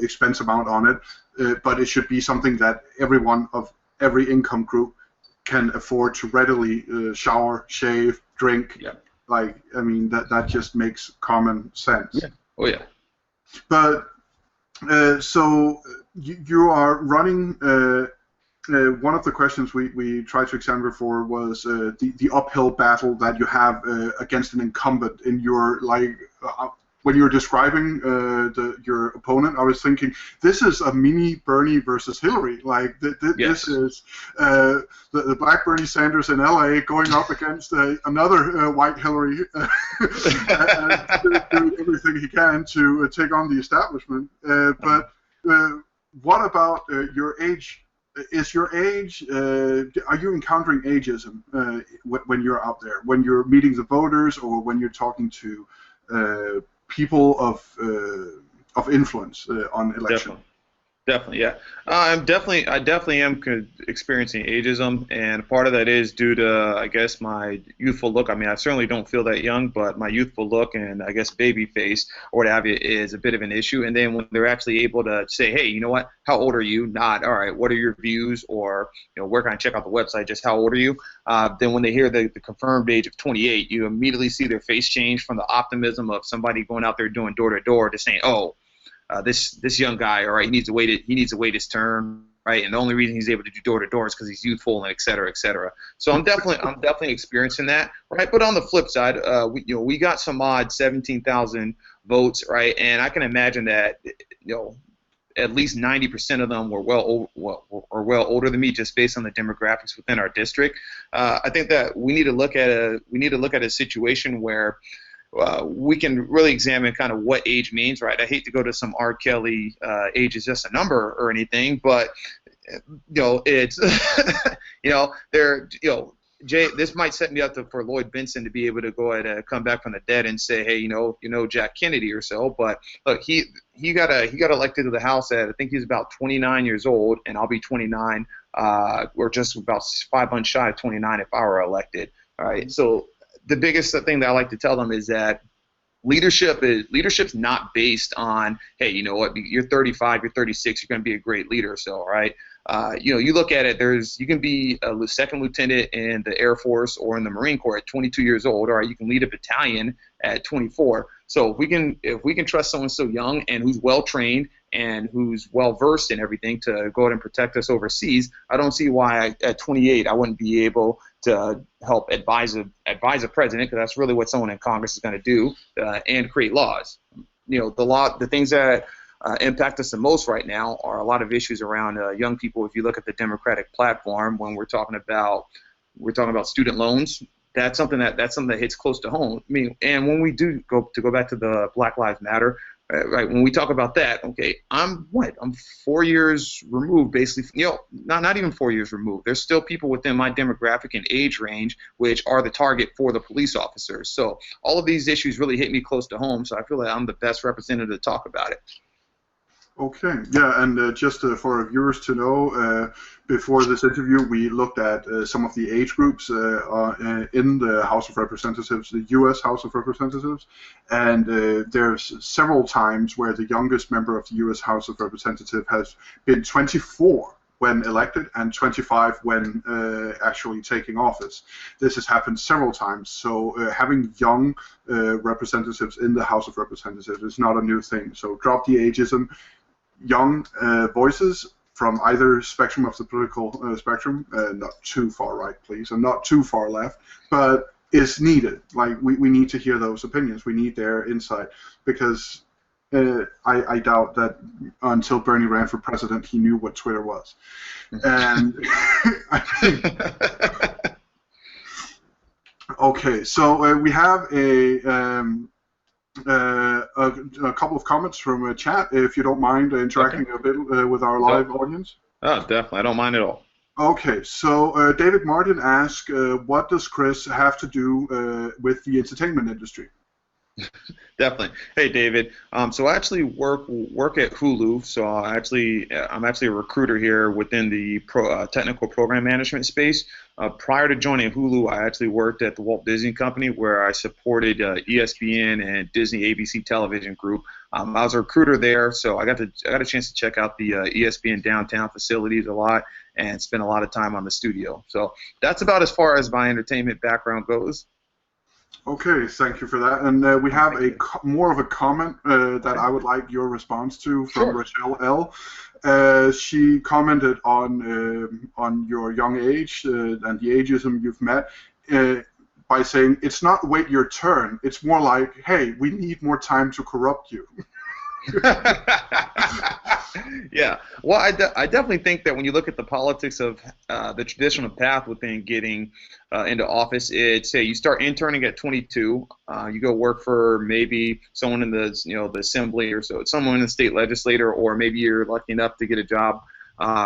expense amount on it, but it should be something that everyone of every income group can afford to readily shower, shave, drink. Yeah. Like, I mean, that just makes common sense. Yeah. Oh yeah. But so you are running. One of the questions we tried to examine before was the uphill battle that you have against an incumbent in your when you were describing your opponent, I was thinking, this is a mini Bernie versus Hillary. Like, this is the black Bernie Sanders in LA going up against another white Hillary and doing everything he can to take on the establishment. But what about your age? Is your age, are you encountering ageism when you're out there, when you're meeting the voters or when you're talking to people of influence on election? Definitely, yeah. I definitely am experiencing ageism, and part of that is due to, I guess, my youthful look. I mean, I certainly don't feel that young, but my youthful look and, I guess, baby face or what have you is a bit of an issue. And then when they're actually able to say, hey, you know what, how old are you? Not, all right, what are your views? Or, where can I check out the website? Just how old are you? Then when they hear the confirmed age of 28, you immediately see their face change from the optimism of somebody going out there doing door-to-door to saying, oh, this young guy, all right, he needs to wait his turn, right? And the only reason he's able to do door-to-door is because he's youthful and et cetera, et cetera. So I'm definitely experiencing that, right? But on the flip side, we got some odd 17,000 votes, right? And I can imagine that, at least 90% of them were well older than me, just based on the demographics within our district. I think that we need to look at a situation where we can really examine kind of what age means, right? I hate to go to some R. Kelly age is just a number or anything, but it's Jay, this might set me up for Lloyd Benson to be able to go ahead and come back from the dead and say, hey, Jack Kennedy or so. But look, he got elected to the House at, I think he's about 29 years old, and I'll be 29, or just about 5 months shy of 29 if I were elected. All right. So the biggest thing that I like to tell them is that leadership's not based on, hey, you know what, you're 35, you're 36, you're going to be a great leader. So, right. You look at it, you can be a second lieutenant in the Air Force or in the Marine Corps at 22 years old, or you can lead a battalion at 24. So if we can trust someone so young and who's well trained and who's well versed in everything to go ahead and protect us overseas, I don't see why at 28 I wouldn't be able to help advise a president, because that's really what someone in Congress is going to do, and create laws. The things that impact us the most right now are a lot of issues around young people. If you look at the Democratic platform, when we're talking about student loans, that's something that hits close to home. I mean, and when we do go back to the Black Lives Matter, right? When we talk about that, okay, I'm 4 years removed, basically. Not even 4 years removed. There's still people within my demographic and age range which are the target for the police officers. So all of these issues really hit me close to home. So I feel like I'm the best representative to talk about it. Okay, yeah, and just for our viewers to know, before this interview, we looked at some of the age groups in the House of Representatives, the US House of Representatives, and there's several times where the youngest member of the US House of Representatives has been 24 when elected and 25 when actually taking office. This has happened several times, so having young representatives in the House of Representatives is not a new thing. So drop the ageism. Young voices from either spectrum of the political spectrum, not too far right, please, and not too far left, but is needed. Like, we need to hear those opinions. We need their insight, because I doubt that until Bernie ran for president, he knew what Twitter was. And I think, okay, so we have a couple of comments from chat, if you don't mind interacting a bit with our live audience. Oh, definitely. I don't mind at all. Okay, so David Martin asked, what does Chris have to do with the entertainment industry? Definitely. Hey, David. So I actually work at Hulu. So I'm actually a recruiter here within the technical program management space. Prior to joining Hulu, I actually worked at the Walt Disney Company, where I supported ESPN and Disney ABC Television Group. I was a recruiter there, so I got a chance to check out the ESPN downtown facilities a lot and spend a lot of time on the studio. So that's about as far as my entertainment background goes. Okay, thank you for that. And we have more of a comment that I would like your response to from Rochelle L. She commented on your young age and the ageism you've met by saying, it's not wait your turn, it's more like, hey, we need more time to corrupt you. Yeah, well, I definitely think that when you look at the politics of the traditional path within getting into office, it's, hey, you start interning at 22, you go work for maybe someone in the the assembly, or so someone in the state legislature, or maybe you're lucky enough to get a job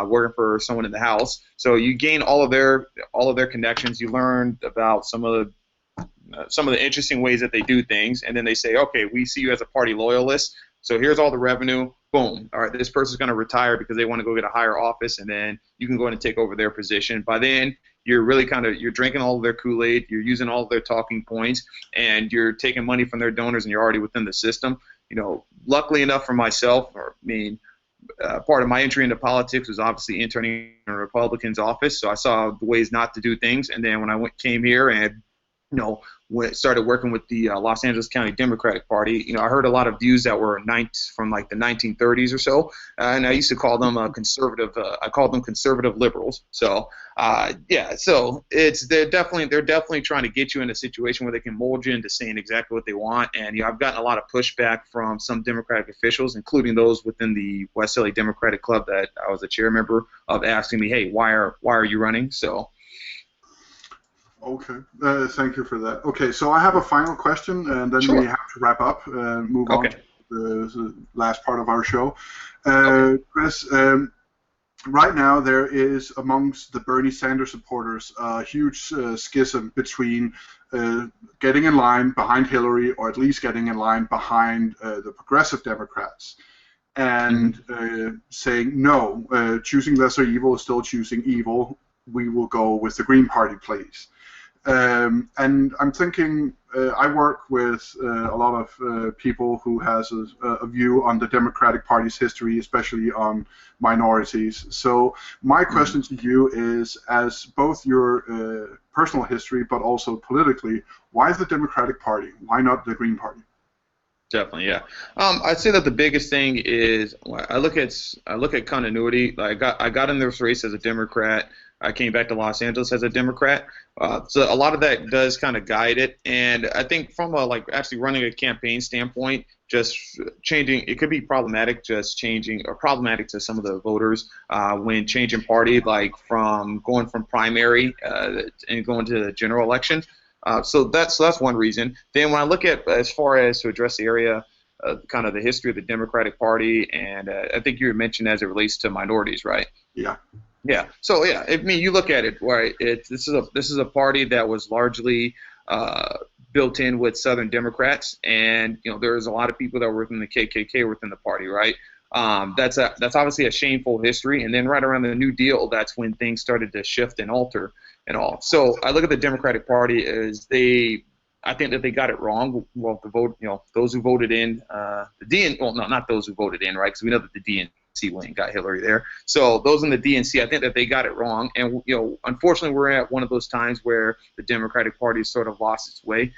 working for someone in the House. So you gain all of their connections. You learn about some of the interesting ways that they do things, and then they say, okay, we see you as a party loyalist. So here's all the revenue. Boom. All right, this person's going to retire because they want to go get a higher office, and then you can go in and take over their position. By then, you're really you're drinking all of their Kool-Aid, you're using all of their talking points, and you're taking money from their donors, and you're already within the system. Luckily enough for myself, part of my entry into politics was obviously interning in a Republican's office, so I saw the ways not to do things. And then when I came here and started working with the Los Angeles County Democratic Party, I heard a lot of views that were from like the 1930s or so, and I used to call them conservative. I called them conservative liberals. So so they're definitely trying to get you in a situation where they can mold you into saying exactly what they want. And I've gotten a lot of pushback from some Democratic officials, including those within the West LA Democratic Club that I was a chair member of, asking me, hey, why are you running? So. Okay, thank you for that. Okay, so I have a final question, and then Sure. we have to wrap up and move on Okay. to the last part of our show. Okay. Chris, right now there is amongst the Bernie Sanders supporters a huge schism between getting in line behind Hillary, or at least getting in line behind the progressive Democrats, and saying, no, choosing lesser evil is still choosing evil. We will go with the Green Party, please. And I'm thinking, I work with a lot of people who has a view on the Democratic Party's history, especially on minorities. So my question to you is, as both your personal history but also politically, why the Democratic Party? Why not the Green Party? Definitely, yeah. I'd say that the biggest thing is I look at continuity. Like I got in this race as a Democrat. I came back to Los Angeles as a Democrat. So a lot of that does kind of guide it. And I think from actually running a campaign standpoint, just changing, it could be problematic just changing, or problematic to some of the voters when changing party, like from going from primary and going to the general election. So that's one reason. Then when I look at, as far as to address the area, kind of the history of the Democratic Party, and I think you mentioned as it relates to minorities, right? Yeah. Yeah. So yeah, you look at it, right? This is a party that was largely built in with Southern Democrats, and there's a lot of people that were within the KKK within the party, right? That's obviously a shameful history. And then right around the New Deal, that's when things started to shift and alter and all. So I look at the Democratic Party as I think that they got it wrong. Well, the vote, those who voted in the DNC, well, no, not those who voted in, right? Because we know that the DNC went and got Hillary there. So those in the DNC, I think that they got it wrong. And unfortunately, we're at one of those times where the Democratic Party has sort of lost its way.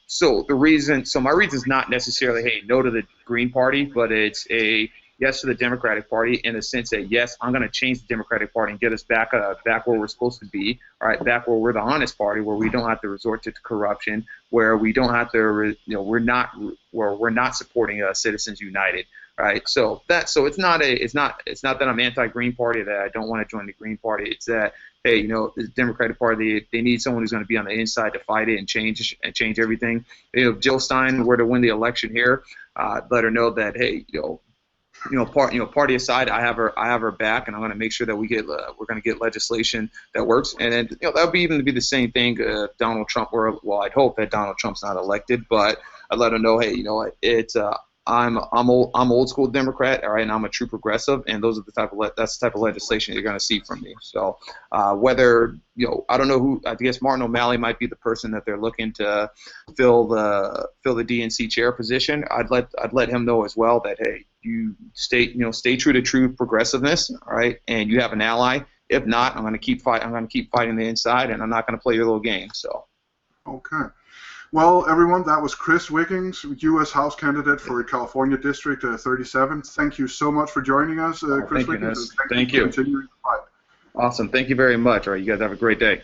So my reason is not necessarily, hey, no to the Green Party, but it's a yes to the Democratic Party, in the sense that, yes, I'm going to change the Democratic Party and get us back where we're supposed to be, all right, back where we're the honest party, where we don't have to resort to corruption, where we don't have to, we're not supporting Citizens United, right? So it's not that I'm anti-Green Party, that I don't want to join the Green Party. It's that, hey, the Democratic Party, they need someone who's going to be on the inside to fight it and change everything. If Jill Stein were to win the election here, let her know that, hey, party aside, I have her back, and I'm going to make sure that we're going to get legislation that works. And then, that would even be the same thing if Donald Trump were, well, I'd hope that Donald Trump's not elected, but I'd let her know, hey, it's I'm old school Democrat, all right, and I'm a true progressive, and that's the type of legislation you're going to see from me. So whether I don't know who, I guess Martin O'Malley might be the person that they're looking to fill the DNC chair position. I'd let him know as well that, hey, you stay true to true progressiveness, all right, and you have an ally. If not, I'm going to keep fighting the inside, and I'm not going to play your little game. So. Okay. Well, everyone, that was Chris Wiggins, U.S. House candidate for California District 37. Thank you so much for joining us, Chris Wiggins. Thank you. Continuing the fight. Awesome. Thank you very much. All right, you guys have a great day.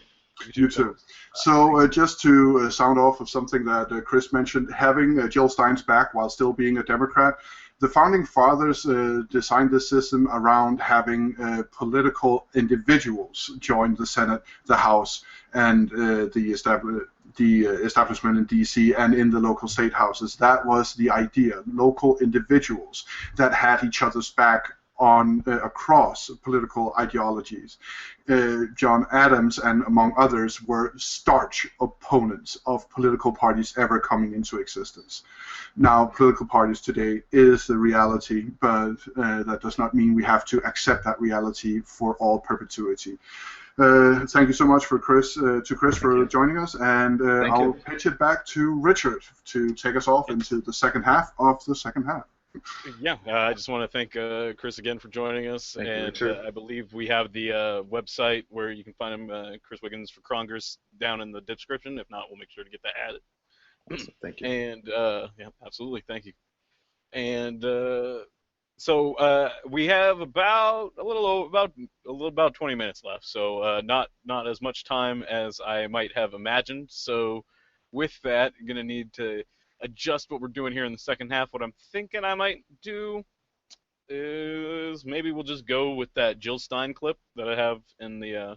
You too. So just to sound off of something that Chris mentioned, having Jill Stein's back while still being a Democrat, the Founding Fathers designed this system around having political individuals join the Senate, the House, and the establishment in D.C. and in the local state houses. That was the idea, local individuals that had each other's back on across political ideologies. John Adams and among others were starch opponents of political parties ever coming into existence. Now, political parties today is the reality, but that does not mean we have to accept that reality for all perpetuity. Thank you so much for Chris for joining us, and I'll pitch it back to Richard to take us off into the second half of the second half. Yeah, I just want to thank Chris again for joining us, Thank you, and Richard. I believe we have the website where you can find him, Chris Wiggins for Congress, down in the description. If not, we'll make sure to get that added. Awesome. Thank you. And yeah, absolutely, thank you. And we have about about 20 minutes left, so not as much time as I might have imagined. So with that, I'm gonna need to adjust what we're doing here in the second half. What I'm thinking I might do is maybe we'll just go with that Jill Stein clip that I have in the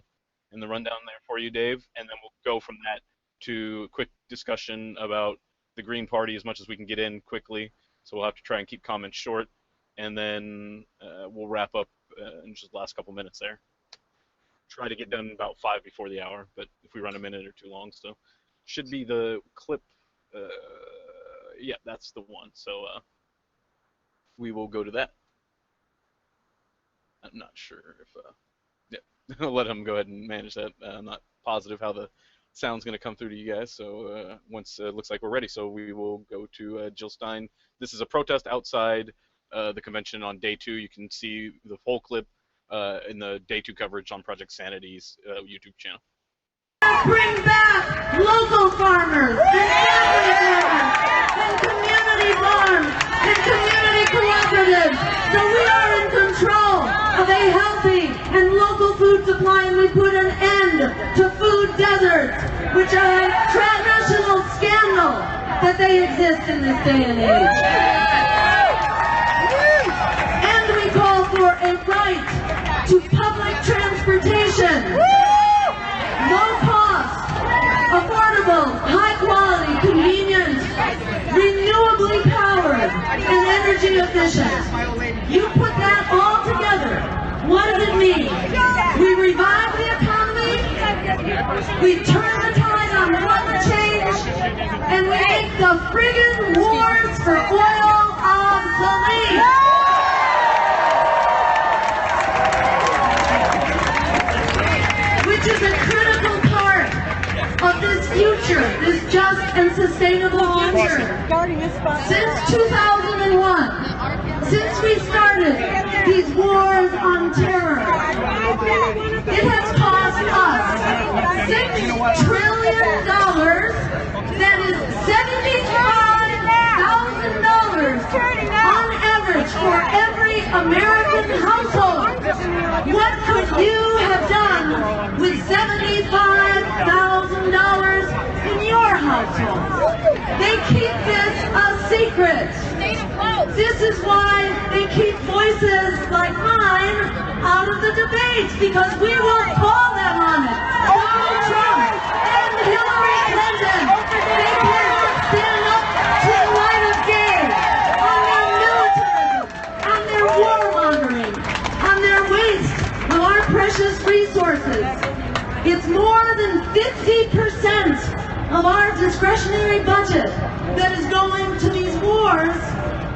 rundown there for you, Dave, and then we'll go from that to a quick discussion about the Green Party as much as we can get in quickly. So we'll have to try and keep comments short, and then we'll wrap up in just the last couple minutes there. Try to get done about 5 before the hour, but if we run a minute or too long, so should be the clip. Yeah, that's the one. So we will go to that. I'm not sure if yeah, I'll let him go ahead and manage that. I'm not positive how the sound's going to come through to you guys. So once it looks like we're ready, so we will go to Jill Stein. This is a protest outside the convention on day 2. You can see the whole clip in the day 2 coverage on Project Sanity's YouTube channel. Bring back local farmers and family farmers and community farms and community cooperatives, so we are in control of a healthy and local food supply, and we put an end to food deserts, which are a transnational scandal that they exist in this day and age. And we call for a right to public transportation. Low cost, affordable, high quality, convenient, renewably powered, and energy efficient. You put that all together, what does it mean? We revive the economy, we turn the tide on climate change, and we make the friggin' wars for oil obsolete. Which is a critical part of this future, this just and sustainable future. Since 2001, since we started these wars on terror, it has cost us $6 trillion, that is $75,000 on average for every American household. What could you have done with $75,000 in your household? They keep this a secret. This is why they keep voices like mine out of the debates, because we will call them on it. Donald Trump and Hillary Clinton, they cannot stand up to the light of day on their militarism, on their warmongering, on their waste of our precious resources. It's more than 50% of our discretionary budget that is going to these wars.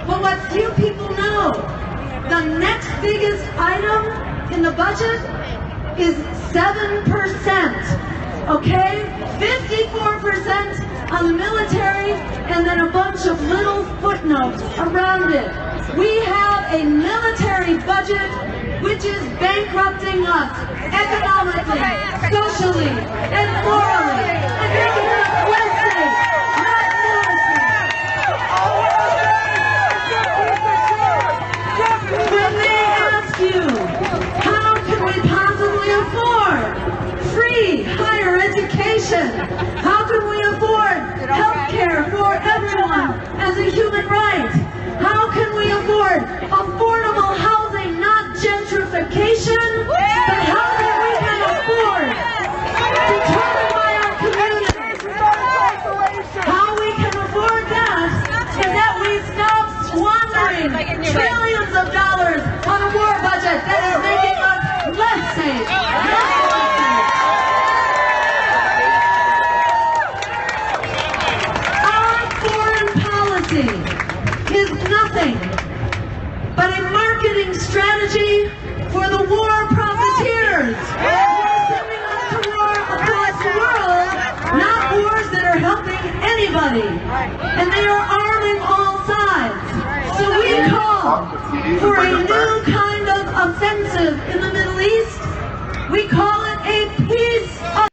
But what few people know, the next biggest item in the budget is 7%. Okay? 54% on the military, and then a bunch of little footnotes around it. We have a military budget which is bankrupting us economically, socially, and morally, and making us less safe, not more safe. When they ask you, how can we possibly afford free higher education? How can we afford health care for everyone as a human right? How can we afford affordable housing, not gentrification, but housing we can afford, determined by our communities? How we can afford that is that we stop squandering trillions of dollars on a war budget that is making us less safe, not more safe. Our foreign policy is nothing but a marketing strategy for the war profiteers. They're sending us to war across the world, not wars that are helping anybody. And they are arming all sides. So we call for a new kind of offensive in the Middle East. We call it a peace offensive.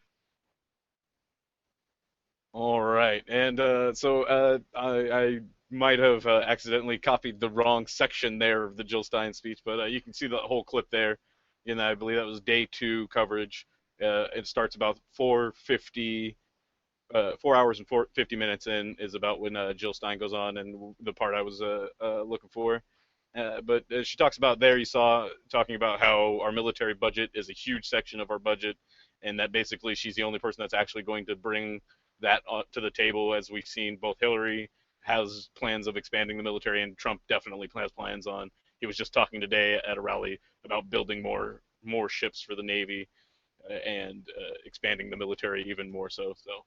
All right, and I might have accidentally copied the wrong section there of the Jill Stein speech, but you can see the whole clip there. And I believe that was day 2 coverage. It starts about 4:50, 4 hours and 50 minutes in is about when Jill Stein goes on, and the part I was looking for. But she talks about there, you saw talking about how our military budget is a huge section of our budget, and that basically she's the only person that's actually going to bring that to the table. As we've seen, both Hillary has plans of expanding the military, and Trump definitely has plans on. He was just talking today at a rally about building more ships for the Navy and expanding the military even more so. So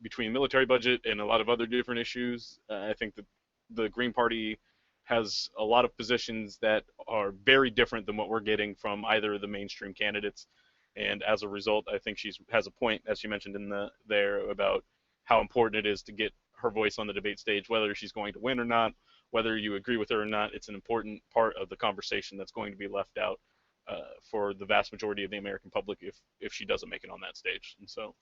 between military budget and a lot of other different issues, I think that the Green Party has a lot of positions that are very different than what we're getting from either of the mainstream candidates. And as a result, I think she has a point, as she mentioned in there, about how important it is to get her voice on the debate stage, whether she's going to win or not, whether you agree with her or not. It's an important part of the conversation that's going to be left out for the vast majority of the American public if she doesn't make it on that stage. And so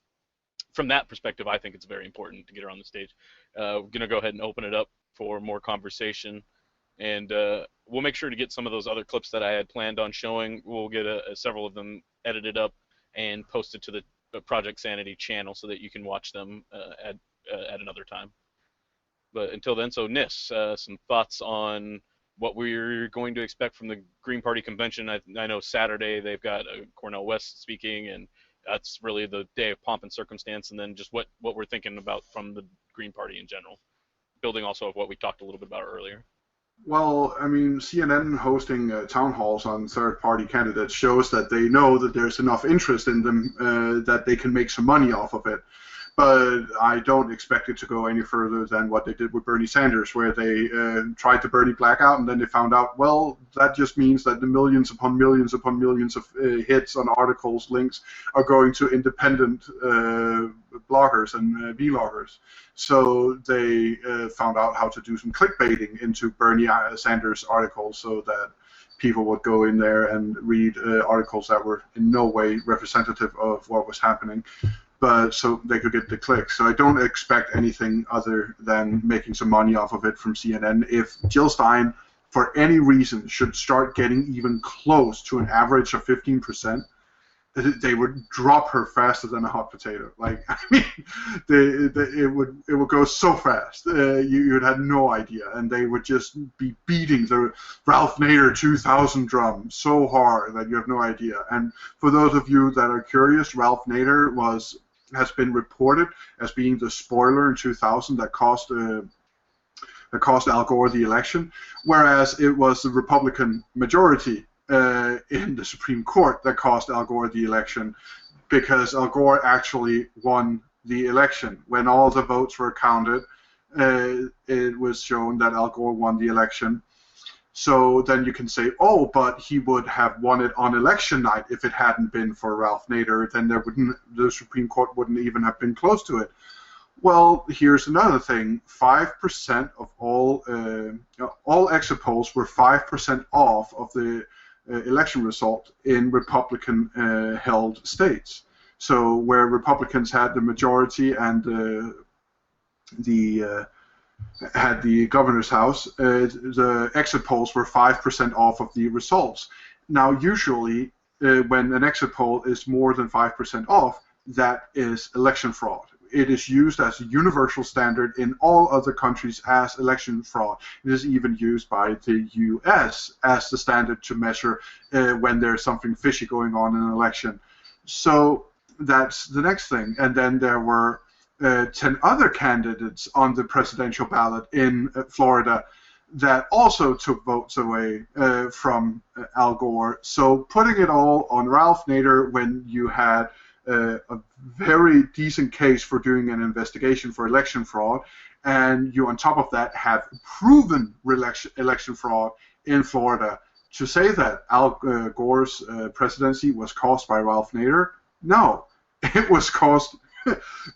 from that perspective, I think it's very important to get her on the stage. We're going to go ahead and open it up for more conversation. And we'll make sure to get some of those other clips that I had planned on showing. We'll get several of them edited up and posted to the Project Sanity channel so that you can watch them at another time. But until then, so Nis, some thoughts on what we're going to expect from the Green Party convention. I know Saturday they've got Cornel West speaking, and that's really the day of pomp and circumstance, and then just what we're thinking about from the Green Party in general, building also of what we talked a little bit about earlier. Well, I mean, CNN hosting town halls on third-party candidates shows that they know that there's enough interest in them that they can make some money off of it. But I don't expect it to go any further than what they did with Bernie Sanders, where they tried the Bernie blackout, and then they found out, well, that just means that the millions upon millions upon millions of hits on articles, links, are going to independent bloggers and vloggers. So they found out how to do some clickbaiting into Bernie Sanders articles so that people would go in there and read articles that were in no way representative of what was happening. But so they could get the clicks. So I don't expect anything other than making some money off of it from CNN. If Jill Stein, for any reason, should start getting even close to an average of 15%, they would drop her faster than a hot potato. Like, I mean, it would go so fast. You'd have no idea, and they would just be beating the Ralph Nader 2000 drum so hard that you have no idea. And for those of you that are curious, Ralph Nader has been reported as being the spoiler in 2000 that cost Al Gore the election, whereas it was the Republican majority in the Supreme Court that cost Al Gore the election, because Al Gore actually won the election. When all the votes were counted, it was shown that Al Gore won the election. So then you can say, oh, but he would have won it on election night if it hadn't been for Ralph Nader. Then the Supreme Court wouldn't even have been close to it. Well, here's another thing. 5% of all exit polls were 5% off of the election result in Republican-held states. So where Republicans had the majority and had the governor's house, the exit polls were 5% off of the results. Now, usually, when an exit poll is more than 5% off, that is election fraud. It is used as a universal standard in all other countries as election fraud. It is even used by the US as the standard to measure when there's something fishy going on in an election. So that's the next thing. And then there were 10 other candidates on the presidential ballot in Florida that also took votes away from Al Gore. So putting it all on Ralph Nader when you had a very decent case for doing an investigation for election fraud, and you on top of that have proven election fraud in Florida, to say that Al Gore's presidency was caused by Ralph Nader, no, it was caused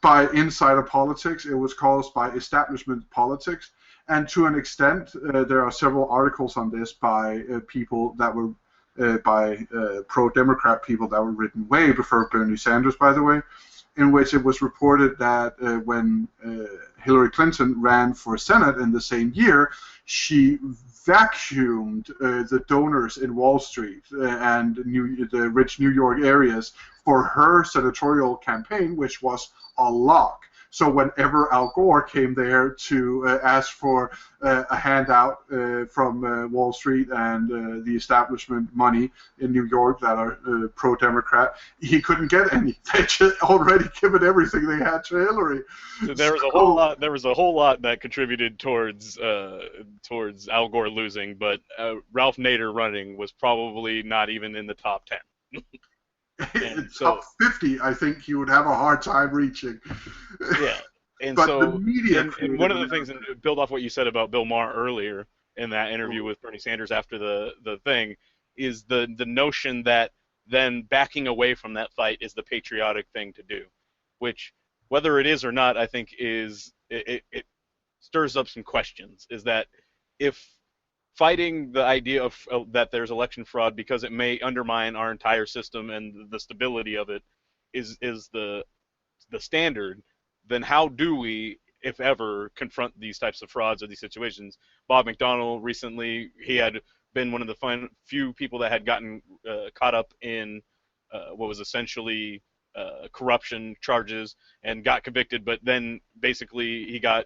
by insider politics. It was caused by establishment politics. And to an extent, there are several articles on this by people that were by pro-Democrat people that were written way before Bernie Sanders, by the way, in which it was reported that when Hillary Clinton ran for Senate in the same year, she vacuumed the donors in Wall Street and the rich New York areas for her senatorial campaign, which was a lock. So whenever Al Gore came there to ask for a handout from Wall Street and the establishment money in New York that are pro-Democrat, he couldn't get any. They just already given everything they had to Hillary. So there was a whole lot. There was a whole lot that contributed towards Al Gore losing, but Ralph Nader running was probably not even in the top 10. And top 50, I think he would have a hard time reaching. Yeah, and but so the media and one of the things, and build off what you said about Bill Maher earlier in that interview with Bernie Sanders after the thing, is the notion that then backing away from that fight is the patriotic thing to do, which whether it is or not, I think is it stirs up some questions. Is that if fighting the idea of that there's election fraud because it may undermine our entire system and the stability of it is the standard, then how do we, if ever, confront these types of frauds or these situations? Bob McDonnell recently, he had been one of the few people that had gotten caught up in what was essentially corruption charges and got convicted, but then basically he got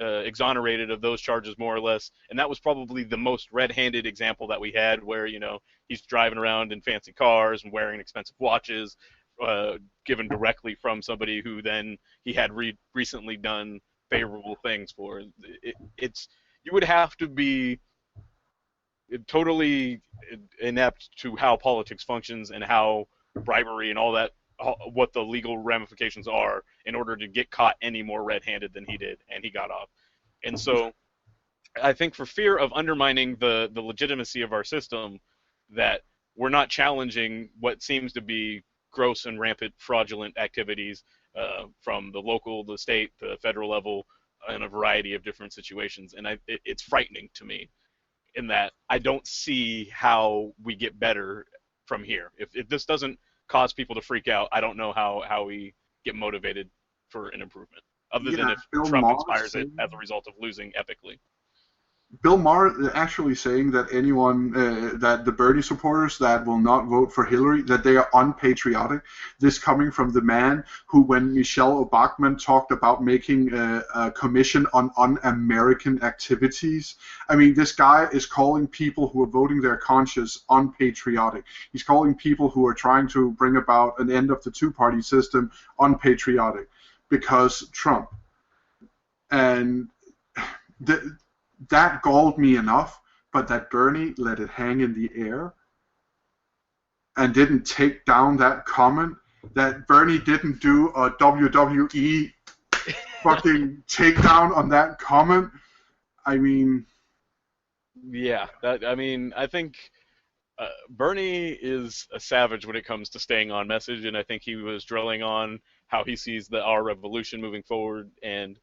exonerated of those charges more or less, and that was probably the most red-handed example that we had, where he's driving around in fancy cars and wearing expensive watches, given directly from somebody who then he had recently done favorable things for. You would have to be totally inept to how politics functions and how bribery and all that, what the legal ramifications are, in order to get caught any more red-handed than he did, and he got off. And so I think for fear of undermining the legitimacy of our system, that we're not challenging what seems to be gross and rampant fraudulent activities from the local, the state, the federal level, in a variety of different situations. And it's frightening to me in that I don't see how we get better from here. If this doesn't cause people to freak out, I don't know how we get motivated for an improvement, other than if Bill Trump Maher inspires it as a result of losing epically. Bill Maher actually saying that anyone, that the Bernie supporters that will not vote for Hillary, that they are unpatriotic. This coming from the man who, when Michelle Obama talked about making a commission on un-American activities, I mean, this guy is calling people who are voting their conscience unpatriotic. He's calling people who are trying to bring about an end of the two-party system unpatriotic because Trump. And that galled me enough, but that Bernie let it hang in the air and didn't take down that comment, that Bernie didn't do a WWE fucking takedown on that comment. I mean... Yeah, I think Bernie is a savage when it comes to staying on message, and I think he was drilling on how he sees our revolution moving forward and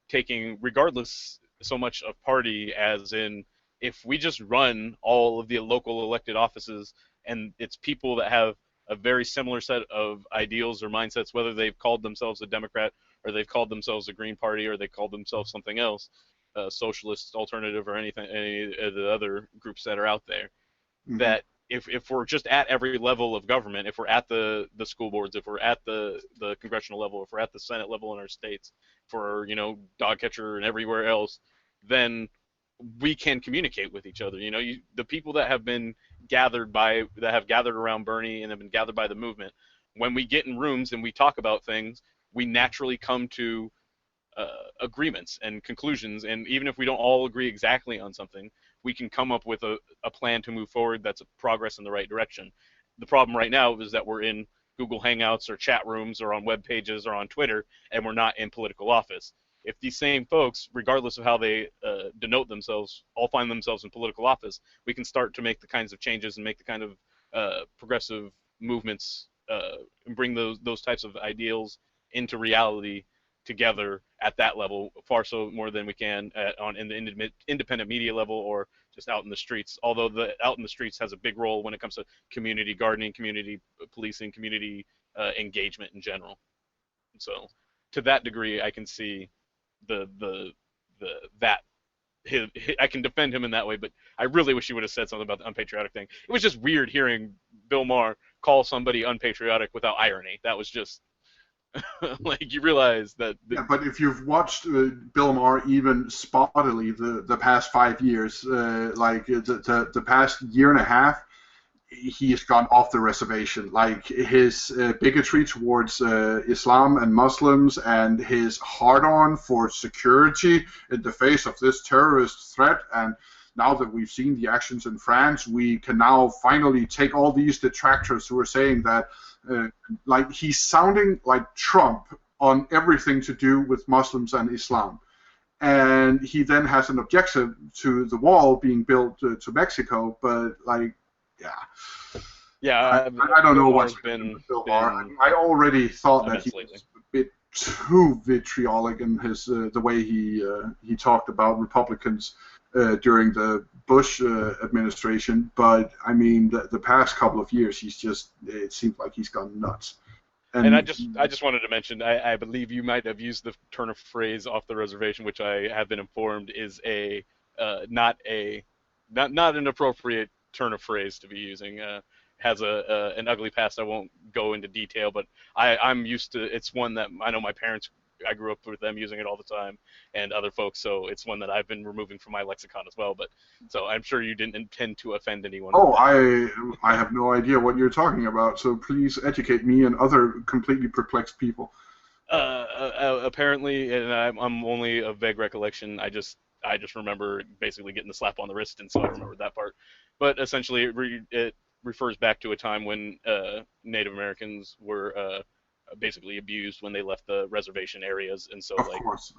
taking, regardless so much of party, as in, if we just run all of the local elected offices and it's people that have a very similar set of ideals or mindsets, whether they've called themselves a Democrat or they've called themselves a Green Party or they called themselves something else, socialist, alternative, or any of the other groups that are out there, that if we're just at every level of government, if we're at the school boards, if we're at the congressional level, if we're at the Senate level in our states, for dog catcher and everywhere else, then we can communicate with each other. The people that have been gathered around Bernie and have been gathered by the movement, when we get in rooms and we talk about things, we naturally come to agreements and conclusions, and even if we don't all agree exactly on something, we can come up with a plan to move forward that's a progress in the right direction. The problem right now is that we're in Google Hangouts or chat rooms or on web pages or on Twitter, and we're not in political office. If these same folks, regardless of how they denote themselves, all find themselves in political office, we can start to make the kinds of changes and make the kind of progressive movements and bring those types of ideals into reality together at that level, far so more than we can in the independent media level or just out in the streets. Although the out in the streets has a big role when it comes to community gardening, community policing, community engagement in general. And so to that degree, I can see that I can defend him in that way, but I really wish he would have said something about the unpatriotic thing. It was just weird hearing Bill Maher call somebody unpatriotic without irony. That was just like, you realize that. Yeah, but if you've watched Bill Maher even spottily the past 5 years, like the past year and a half, he has gone off the reservation. Like his bigotry towards Islam and Muslims, and his hard-on for security in the face of this terrorist threat. And now that we've seen the actions in France, we can now finally take all these detractors who are saying that, like, he's sounding like Trump on everything to do with Muslims and Islam. And he then has an objection to the wall being built to Mexico, but like, yeah, I don't know what's been with Bill Maher. I already thought that he was a bit too vitriolic in his the way he talked about Republicans during the Bush administration. But I mean, the past couple of years, it seems like he's gone nuts. And I just wanted to mention, I believe you might have used the turn of phrase "off the reservation," which I have been informed is not an appropriate turn of phrase to be using. Has an ugly past. I won't go into detail, but I'm used to. It's one that I know my parents. I grew up with them using it all the time, and other folks. So it's one that I've been removing from my lexicon as well. But so I'm sure you didn't intend to offend anyone. Oh, I have no idea what you're talking about. So please educate me and other completely perplexed people. Apparently, and I'm only a vague recollection. I just remember basically getting the slap on the wrist, and so I remember that part. But essentially, it refers back to a time when Native Americans were basically abused when they left the reservation areas, and so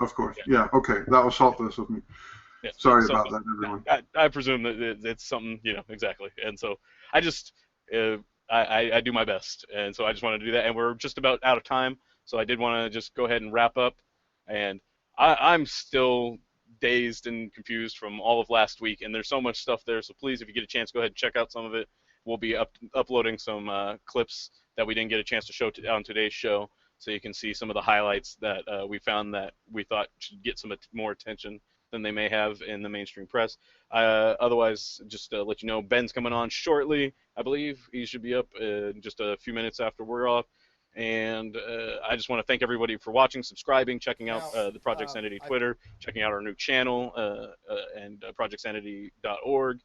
of course, yeah, okay, that was thoughtless of me. Yeah, sorry about that, everyone. I presume that it's something, exactly, and so I just I do my best, and so I just wanted to do that, and we're just about out of time, so I did want to just go ahead and wrap up, and I'm still dazed and confused from all of last week, and there's so much stuff there, so please, if you get a chance, go ahead and check out some of it. We'll be uploading some clips that we didn't get a chance to show on today's show, so you can see some of the highlights that we found that we thought should get some more attention than they may have in the mainstream press. Otherwise, just to let you know, Ben's coming on shortly. I believe he should be up just a few minutes after we're off. And I just want to thank everybody for watching, subscribing, checking out the Project Sanity Twitter, checking out our new channel and projectsanity.org.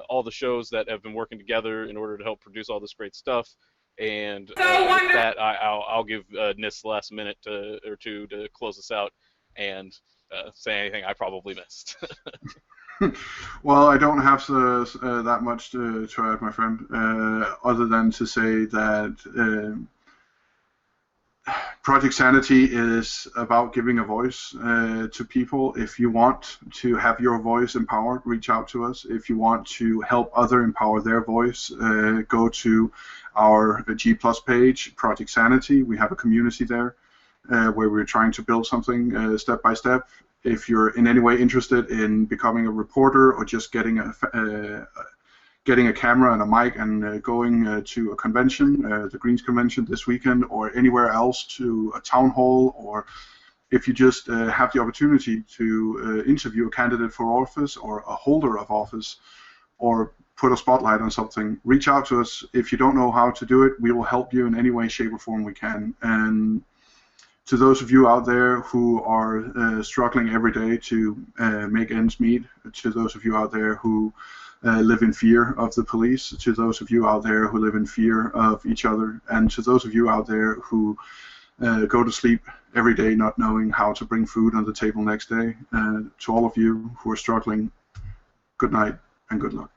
All the shows that have been working together in order to help produce all this great stuff. And with that, I'll give Nis the last minute or two to close us out and say anything I probably missed. Well, I don't have that much to add, my friend, other than to say that Project Sanity is about giving a voice to people. If you want to have your voice empowered, reach out to us. If you want to help others empower their voice, go to our G+ page, Project Sanity. We have a community there where we're trying to build something step by step. If you're in any way interested in becoming a reporter or just getting a camera and a mic and going to a convention, the Greens Convention this weekend, or anywhere else to a town hall, or if you just have the opportunity to interview a candidate for office or a holder of office, or put a spotlight on something, reach out to us. If you don't know how to do it, we will help you in any way, shape, or form we can. And to those of you out there who are struggling every day to make ends meet, to those of you out there who live in fear of the police, to those of you out there who live in fear of each other, and to those of you out there who go to sleep every day not knowing how to bring food on the table next day, to all of you who are struggling, good night and good luck.